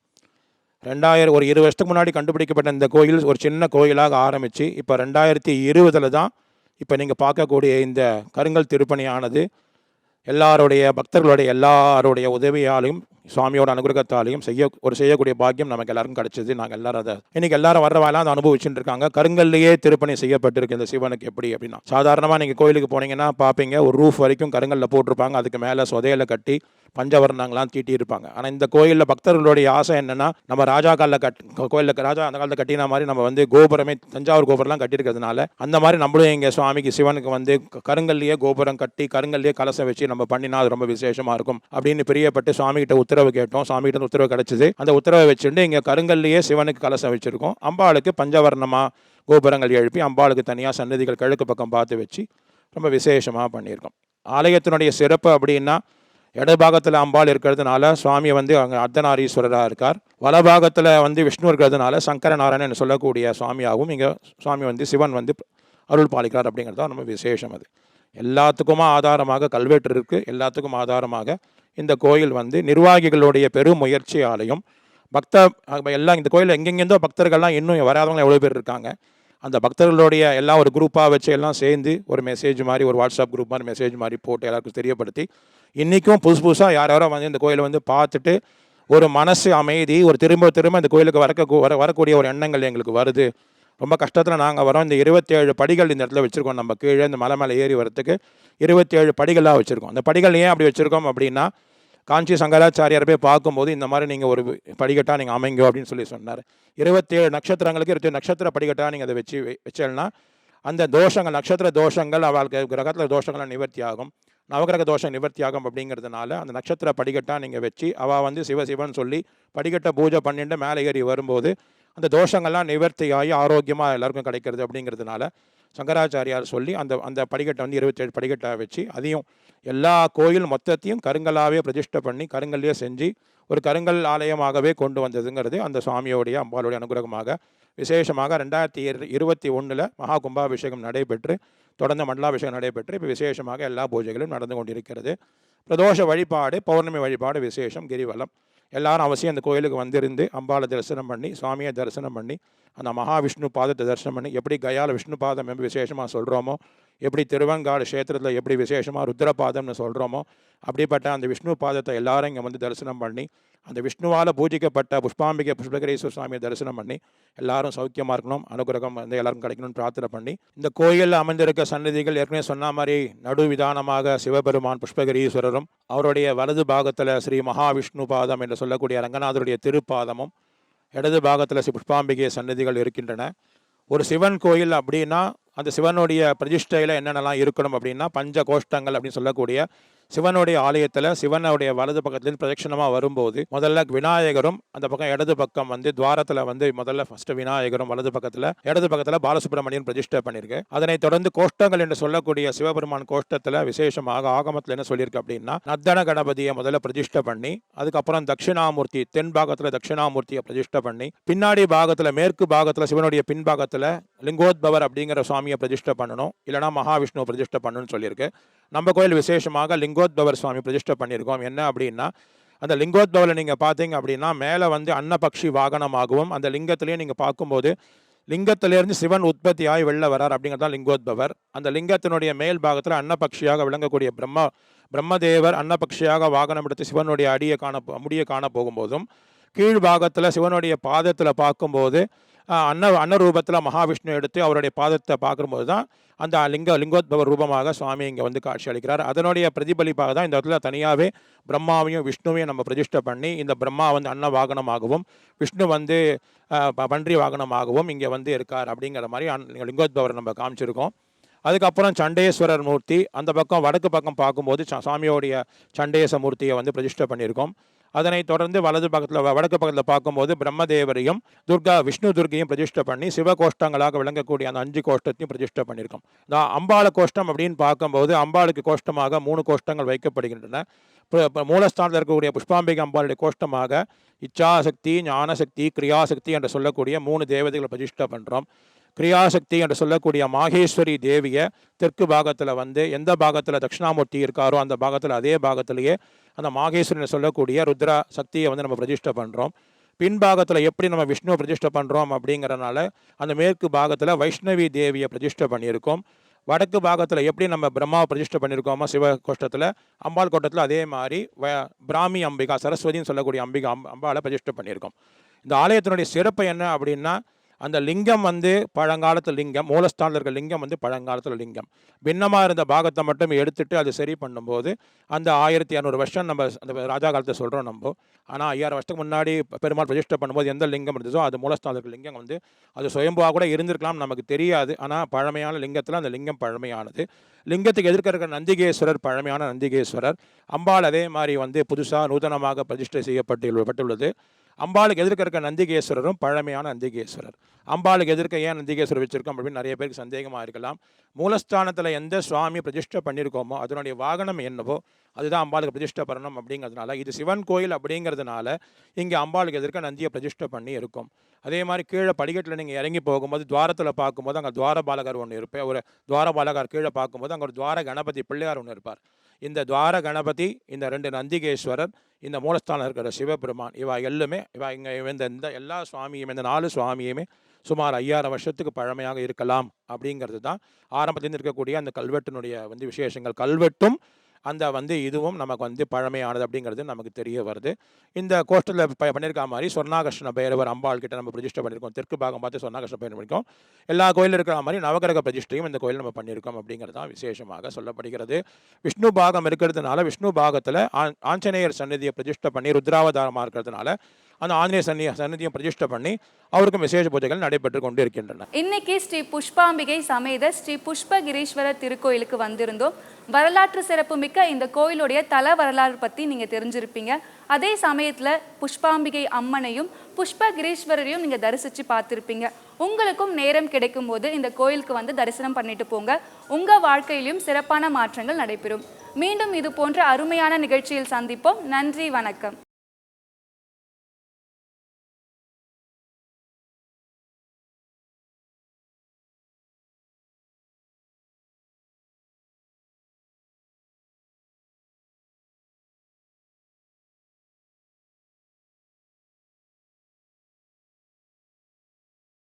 ஒரு 20 வருஷத்துக்கு முன்னாடி கண்டுபிடிக்கப்பட்ட இந்த கோயில் ஒரு சின்ன கோயிலாக ஆரம்பித்து இப்போ 2020 தான் இப்போ நீங்கள் பார்க்கக்கூடிய இந்த கருங்கல் திருப்பணியானது எல்லாருடைய உதவியாலையும் சுவாமியோட அனுகிரகத்தாலையும் செய்யக்கூடிய பாக்கியம் நமக்கு எல்லாருக்கும் கிடைச்சது. நாங்கள் எல்லாரும் அதை இன்னைக்கு எல்லாரும் வர்றவாயெல்லாம் அதை அனுபவிச்சுட்டு இருக்காங்க. கருங்கல்லையே திருப்பணி செய்யப்பட்டிருக்கு இந்த சிவனுக்கு. எப்படி அப்படின்னா சாதாரணமாக நீங்கள் கோயிலுக்கு போனீங்கன்னா பார்ப்பீங்க, ஒரு ரூஃப் வரைக்கும் கருங்கல்ல போட்டிருப்பாங்க, அதுக்கு மேலே சொதையில கட்டி பஞ்சவர்ணங்கள்லாம் தீட்டியிருப்பாங்க. ஆனால் இந்த கோயிலில் பக்தர்களுடைய ஆசை என்னென்னா, நம்ம ராஜா அந்த காலத்தில் கட்டின மாதிரி நம்ம வந்து கோபுரமே தஞ்சாவூர் கோபுரம்லாம் கட்டியிருக்கிறதுனால அந்த மாதிரி நம்மளும் இங்கே சுவாமிக்கு சிவனுக்கு வந்து கருங்கல்லையே கோபுரம் கட்டி கருங்கல்லையே கலசம் வச்சு நம்ம பண்ணினா அது ரொம்ப விசேஷமாக இருக்கும் அப்படின்னு பிரியப்பட்டு சுவாமிகிட்ட உத்தரவு கேட்டோம். சுவாமிகிட்ட உத்தரவு கிடச்சிது. அந்த உத்தரவை வச்சுட்டு இங்கே கருங்கல்லையே சிவனுக்கு கலசம் வச்சுருக்கோம். அம்பாளுக்கு பஞ்சவர்ணமாக கோபுரங்கள் எழுப்பி அம்பாளுக்கு தனியாக சன்னதிகள் கிழக்கு பக்கம் பார்த்து வச்சு ரொம்ப விசேஷமாக பண்ணியிருக்கோம். ஆலயத்தினுடைய சிறப்பு அப்படின்னா, இடபாகத்தில் அம்பாள் இருக்கிறதுனால சுவாமி வந்து அங்கே அர்த்தநாரீஸ்வரராக இருக்கார். வலபாகத்தில் வந்து விஷ்ணு இருக்கிறதுனால சங்கரநாராயணன் சொல்லக்கூடிய சுவாமியாகவும் இங்கே சுவாமி வந்து சிவன் வந்து அருள் பாலிக்கிறார். அப்படிங்கிறது தான் ரொம்ப விசேஷம். அது எல்லாத்துக்குமா ஆதாரமாக கல்வெட்டு இருக்குது. எல்லாத்துக்கும் ஆதாரமாக இந்த கோயில் வந்து நிர்வாகிகளுடைய பெரும் முயற்சியாலையும் எல்லாம் இந்த கோயிலில் எங்கெங்கேருந்தோ பக்தர்கள்லாம் இன்னும் வராதவங்க எவ்வளோ பேர் இருக்காங்க. அந்த பக்தர்களுடைய எல்லாம் ஒரு குரூப்பாக வச்சு எல்லாம் சேர்ந்து ஒரு மெசேஜ் மாதிரி, ஒரு வாட்ஸ்அப் குரூப் மாதிரி மெசேஜ் மாதிரி போட்டு எல்லாருக்கும் தெரியப்படுத்தி இன்றைக்கும் புதுசாக யாரோ வந்து இந்த கோயிலை வந்து பார்த்துட்டு ஒரு மனசு அமைதி, ஒரு திரும்ப இந்த கோயிலுக்கு வரக்கூடிய ஒரு எண்ணங்கள் எங்களுக்கு வருது. ரொம்ப கஷ்டத்தில் நாங்கள் வரோம். இந்த 27 படிகள் இந்த இடத்துல வச்சுருக்கோம். நம்ம கீழே இந்த மலை மேலே ஏறி வரத்துக்கு 27 படிகளாக வச்சுருக்கோம். அந்த படிகள் ஏன் அப்படி வச்சுருக்கோம் அப்படின்னா, காஞ்சி சங்கராச்சாரியார் போய் பார்க்கும்போது இந்த மாதிரி நீங்கள் ஒரு படிக்கட்டாக நீங்கள் அமைங்க அப்படின்னு சொன்னார். 27 நட்சத்திரங்களுக்கு 27 நட்சத்திர படிக்கட்டாக நீங்கள் அதை வச்சேன்னா அந்த தோஷங்கள், நட்சத்திர தோஷங்கள், அவளுக்கு கிரகத்தில் தோஷங்கள்லாம் நிவர்த்தி ஆகும், நவகிரக தோஷம் நிவர்த்தி ஆகும். அப்படிங்கிறதுனால அந்த நட்சத்திர படிக்கட்டாக நீங்கள் வச்சு அவள் வந்து சிவசிவன் சொல்லி படிக்கட்டை பூஜை பண்ணிட்டு மேலே ஏறி வரும்போது அந்த தோஷங்கள்லாம் நிவர்த்தியாகி ஆரோக்கியமாக எல்லாருக்கும் கிடைக்கிறது. அப்படிங்கிறதுனால சங்கராச்சாரியார் சொல்லி அந்த படிக்கட்டை வந்து 27 படிக்கட்டாக வச்சு அதையும் எல்லா கோயில் மொத்தத்தையும் கருங்கல்லாகவே பிரதிஷ்டை பண்ணி கருங்கல்லையே செஞ்சு ஒரு கருங்கல் ஆலயமாகவே கொண்டு வந்ததுங்கிறது அந்த சுவாமியோடைய அம்பாளுடைய அனுகிரகமாக விசேஷமாக 2021 மகா கும்பாபிஷேகம் நடைபெற்று தொடர்ந்து மண்டலாபிஷேகம் நடைபெற்று இப்போ விசேஷமாக எல்லா பூஜைகளும் நடந்து கொண்டிருக்கிறது. பிரதோஷ வழிபாடு, பௌர்ணமி வழிபாடு விசேஷம், கிரிவலம். எல்லாரும் அவசியம் அந்த கோயிலுக்கு வந்திருந்து அம்பாளை தரிசனம் பண்ணி சுவாமியை தரிசனம் பண்ணி அந்த மகாவிஷ்ணு பாதத்தை தரிசனம் பண்ணி, எப்படி கயால விஷ்ணு பாதம் எப்படி விசேஷமாக சொல்கிறோமோ, எப்படி திருவங்காடு க்ஷேத்திரத்தில் எப்படி விசேஷமாக ருத்ரபாதம்னு சொல்கிறோமோ, அப்படிப்பட்ட அந்த விஷ்ணு பாதத்தை எல்லாரும் இங்கே வந்து தரிசனம் பண்ணி அந்த விஷ்ணுவால் பூஜிக்கப்பட்ட புஷ்பகிரீஸ்வர சுவாமியை தரிசனம் பண்ணி எல்லாரும் சௌக்கியமாக இருக்கணும், அனுகிரகம் வந்து எல்லாரும் கிடைக்கணும்னு பிரார்த்தனை பண்ணி இந்த கோயிலில் அமைந்திருக்க சன்னதிகள் ஏற்கனவே சொன்ன மாதிரி நடுவிதானமாக சிவபெருமான் புஷ்பகிரீஸ்வரரும் அவருடைய வலது பாகத்தில் ஸ்ரீ மகாவிஷ்ணு பாதம் என்று சொல்லக்கூடிய ரங்கநாதருடைய திருப்பாதமும், இடது பாகத்தில் ஸ்ரீ புஷ்பாம்பிகை சன்னதிகள் இருக்கின்றன. ஒரு சிவன் கோயில் அப்படின்னா அந்த சிவனுடைய பிரதிஷ்டையில் என்னென்னலாம் இருக்கணும் அப்படின்னா, பஞ்ச கோஷ்டங்கள் அப்படின்னு சொல்லக்கூடிய சிவனுடைய ஆலயத்தில் சிவனுடைய வலது பக்கத்துலேருந்து பிரதட்சணமாக வரும்போது முதல்ல விநாயகரும் அந்த பக்கம் இடது பக்கம் வந்து துவாரத்தில் வந்து முதல்ல ஃபஸ்ட்டு விநாயகரும் இடது பக்கத்தில் பாலசுப்ரமணியன் பிரதிஷ்டை பண்ணியிருக்கு. அதனைத் தொடர்ந்து கோஷ்டங்கள் என்று சொல்லக்கூடிய சிவபெருமான் கோஷ்டத்தில் விசேஷமாக ஆகமத்தில் என்ன சொல்லியிருக்கு அப்படின்னா, நர்த்தன கணபதியை முதல்ல பிரதிஷ்டை பண்ணி அதுக்கப்புறம் தட்சிணாமூர்த்தி தென் பாகத்தில் தட்சிணாமூர்த்தியை பிரதிஷ்டை பண்ணி பின்னாடி பாகத்தில் மேற்கு பாகத்தில் சிவனுடைய பின்பாகத்தில் லிங்கோத்பவர் அப்படிங்கிற சுவாமியை பிரதிஷ்டை பண்ணணும், இல்லைனா மகாவிஷ்ணுவை பிரதிஷ்டை பண்ணணும்னு சொல்லியிருக்கு. நம்ம கோயில் விசேஷமாக லிங்கோத்பவர் சுவாமி பிரதிஷ்டை பண்ணியிருக்கோம். என்ன அப்படின்னா, அந்த லிங்கோத்பவரில் நீங்கள் பார்த்தீங்க அப்படின்னா மேலே வந்து அன்னபக்ஷி வாகனமாகவும் அந்த லிங்கத்திலேயே நீங்கள் பார்க்கும்போது லிங்கத்திலேருந்து சிவன் உற்பத்தி ஆகி வெளில வரார். அப்படிங்கிறது தான் லிங்கோத்பவர். அந்த லிங்கத்தினுடைய மேல் பாகத்தில் அன்னபக்ஷியாக விளங்கக்கூடிய பிரம்மதேவர் அன்னபக்ஷியாக வாகனம் எடுத்து சிவனுடைய முடியை காண போகும்போதும் கீழ்பாகத்தில் சிவனுடைய பாதத்தில் பார்க்கும்போது அன்ன ரூபத்தில் மகாவிஷ்ணு எடுத்து அவருடைய பாதத்தை பார்க்கும்போது தான் அந்த லிங்கோத்பவ ரூபமாக சுவாமி இங்கே வந்து காட்சி அளிக்கிறார். அதனுடைய பிரதிபலிப்பாக தான் இந்த இடத்துல தனியாகவே பிரம்மாவையும் விஷ்ணுவையும் நம்ம பிரதிஷ்டை பண்ணி இந்த பிரம்மா வந்து அன்ன வாகனமாகவும் விஷ்ணு வந்து பன்றி வாகனமாகவும் இங்கே வந்து இருக்கார் அப்படிங்கிற மாதிரி லிங்கோத்பவரை நம்ம காமிச்சிருக்கோம். அதுக்கப்புறம் சண்டேஸ்வரர் மூர்த்தி அந்த பக்கம் வடக்கு பக்கம் பார்க்கும்போது சாமியோடைய சண்டேச மூர்த்தியை வந்து பிரதிஷ்டை பண்ணியிருக்கோம். அதனைத் தொடர்ந்து வலது பக்கத்தில் வடக்கு பக்கத்தில் பார்க்கும்போது பிரம்மதேவரையும் விஷ்ணு துர்க்கையும் பிரதிஷ்டை பண்ணி சிவகோஷ்டங்களாக விளங்கக்கூடிய அந்த 5 கோஷ்டத்தையும் பிரதிஷ்டை பண்ணியிருக்கோம். இந்த அம்பாள கோஷ்டம் அப்படின்னு பார்க்கும்போது அம்பாளுக்கு கோஷ்டமாக 3 கோஷ்டங்கள் வைக்கப்படுகின்றன. மூலஸ்தானத்தில் இருக்கக்கூடிய புஷ்பாம்பிகை அம்பாளுடைய கோஷ்டமாக இச்சாசக்தி, ஞானசக்தி, கிரியாசக்தி என்று சொல்லக்கூடிய 3 தேவதைகளை பிரதிஷ்டை பண்ணுறோம். கிரியாசக்தி என்று சொல்லக்கூடிய மாகேஸ்வரி தேவியை தெற்கு பாகத்தில் வந்து எந்த பாகத்தில் தட்சிணாமூர்த்தி இருக்காரோ அந்த பாகத்தில் அதே பாகத்திலேயே அந்த மாகேஸ்வரின்னு சொல்லக்கூடிய ருத்ரா சக்தியை வந்து நம்ம பிரதிஷ்டை பண்ணுறோம். பின்பாகத்தில் எப்படி நம்ம விஷ்ணுவை பிரதிஷ்டை பண்ணுறோம் அப்படிங்கிறனால அந்த மேற்கு பாகத்தில் வைஷ்ணவி தேவியை பிரதிஷ்டை பண்ணியிருக்கோம். வடக்கு பாகத்தில் எப்படி நம்ம பிரம்மாவை பிரதிஷ்டை பண்ணியிருக்கோமோ சிவ கோஷ்டத்தில் அம்பாள் கோட்டத்தில் அதே மாதிரி பிராமி அம்பிகா சரஸ்வதின்னு சொல்லக்கூடிய அம்பாளை பிரதிஷ்டை பண்ணியிருக்கோம். இந்த ஆலயத்தினுடைய சிறப்பு என்ன அப்படின்னா அந்த லிங்கம் வந்து பழங்காலத்து லிங்கம், மூலஸ்தானில் இருக்கிற லிங்கம் வந்து பழங்காலத்தில் லிங்கம். பின்னமாக இருந்த பாகத்தை மட்டும் எடுத்துட்டு அது சரி பண்ணும்போது அந்த 1200 வருஷம் நம்ம அந்த ராஜா காலத்தை சொல்கிறோம் நம்ம. ஆனால் 5000 வருஷத்துக்கு முன்னாடி பெருமாள் பிரதிஷ்டை பண்ணும்போது எந்த லிங்கம் இருந்ததோ அது மூலஸ்தானில் இருக்கிற லிங்கம் வந்து அது சுயம்புவாக கூட இருந்திருக்கலாம், நமக்கு தெரியாது. ஆனால் பழமையான லிங்கத்தில் அந்த லிங்கம் பழமையானது. லிங்கத்துக்கு எதிர்க்க இருக்கிற நந்திகேஸ்வரர் பழமையான நந்திகேஸ்வரர். அம்பாள் அதே மாதிரி வந்து புதுசாக நூதனமாக பிரதிஷ்டை செய்யப்பட்டுள்ளது. அம்பாளுக்கு எதிர்க்க இருக்க நந்திகேஸ்வரரும் பழமையான நந்திகேஸ்வரர். அம்பாளுக்கு எதிர்க்க ஏன் நந்திகேஸ்வரர் வச்சிருக்கோம் அப்படின்னு நிறைய பேருக்கு சந்தேகமாக இருக்கலாம். மூலஸ்தானத்தில் எந்த சுவாமி பிரதிஷ்டை பண்ணியிருக்கோமோ அதனுடைய வாகனம் என்னவோ அதுதான் அம்பாளுக்கு பிரதிஷ்டை பண்ணணும் அப்படிங்கிறதுனால இது சிவன் கோயில் அப்படிங்கிறதுனால இங்கே அம்பாளுக்கு எதிர்க்க நந்தியை பிரதிஷ்டை பண்ணி இருக்கும். அதே மாதிரி கீழே படிக்கட்டில் நீங்கள் இறங்கி போகும்போது துவாரத்தில் பார்க்கும்போது அங்கே துவாரபாலகர் ஒன்று இருப்பேன். ஒரு துவாரபாலகர் கீழே பார்க்கும்போது அங்கே ஒரு துவார கணபதி பிள்ளையார் ஒன்று இருப்பார். இந்த துவார கணபதி, இந்த 2 நந்திகேஸ்வரர், இந்த மூலஸ்தானம் இருக்கிற சிவபெருமான், இவ இங்கே இந்த எல்லா சுவாமியும் இந்த 4 சுவாமியுமே சுமார் 5000 வருஷத்துக்கு பழமையாக இருக்கலாம் அப்படிங்கிறது தான் ஆரம்பத்திலேருந்து இருக்கக்கூடிய அந்த கல்வெட்டினுடைய வந்து விசேஷங்கள். கல்வெட்டும் அந்த வந்து இதுவும் நமக்கு வந்து பழமையானது அப்படிங்கிறது நமக்கு தெரிய வருது. இந்த கோஷ்டத்தில் பண்ணியிருக்க மாதிரி சொர்ணாகர்ஷ்ண பைரவர் அம்பாள் கிட்ட நம்ம பிரதிஷ்டை பண்ணியிருக்கோம். தெற்கு பாகம் பார்த்து சொர்ணாகர்ஷ்ண பைரவர் பண்ணியிருக்கோம். எல்லா கோயிலும் இருக்கிற மாதிரி நவகிரக பிரதிஷ்டையும் இந்த கோயில் நம்ம பண்ணியிருக்கோம் அப்படிங்கிறது தான் விசேஷமாக சொல்லப்படுகிறது. விஷ்ணு பாகம் இருக்கிறதுனால விஷ்ணு பாகத்தில் ஆஞ்சநேயர் சந்நிதியை பிரதிஷ்டை பண்ணி ருத்ராவதாரமாக இருக்கிறதுனால அந்த ஆஞ்சநேயர் சந்நிதியை பிரதிஷ்டை பண்ணி அவருக்கும் விசேஷ பூஜைகள் நடைபெற்று கொண்டு இருக்கின்றன. இன்னைக்கு ஸ்ரீ புஷ்பாம்பிகை சமேத ஸ்ரீ புஷ்பகிரீஸ்வரர் திருக்கோயிலுக்கு வந்திருந்தோம். வரலாற்று சிறப்புமிக்க இந்த கோயிலுடைய தல வரலாறு பற்றி நீங்கள் தெரிஞ்சிருப்பீங்க. அதே சமயத்தில் புஷ்பாம்பிகை அம்மனையும் புஷ்பகிரீஸ்வரரையும் நீங்கள் தரிசித்து பார்த்துருப்பீங்க. உங்களுக்கும் நேரம் கிடைக்கும் போது இந்த கோயிலுக்கு வந்து தரிசனம் பண்ணிட்டு போங்க. உங்கள் வாழ்க்கையிலும் சிறப்பான மாற்றங்கள் நடைபெறும். மீண்டும் இது போன்ற அருமையான நிகழ்ச்சியில் சந்திப்போம். நன்றி, வணக்கம்.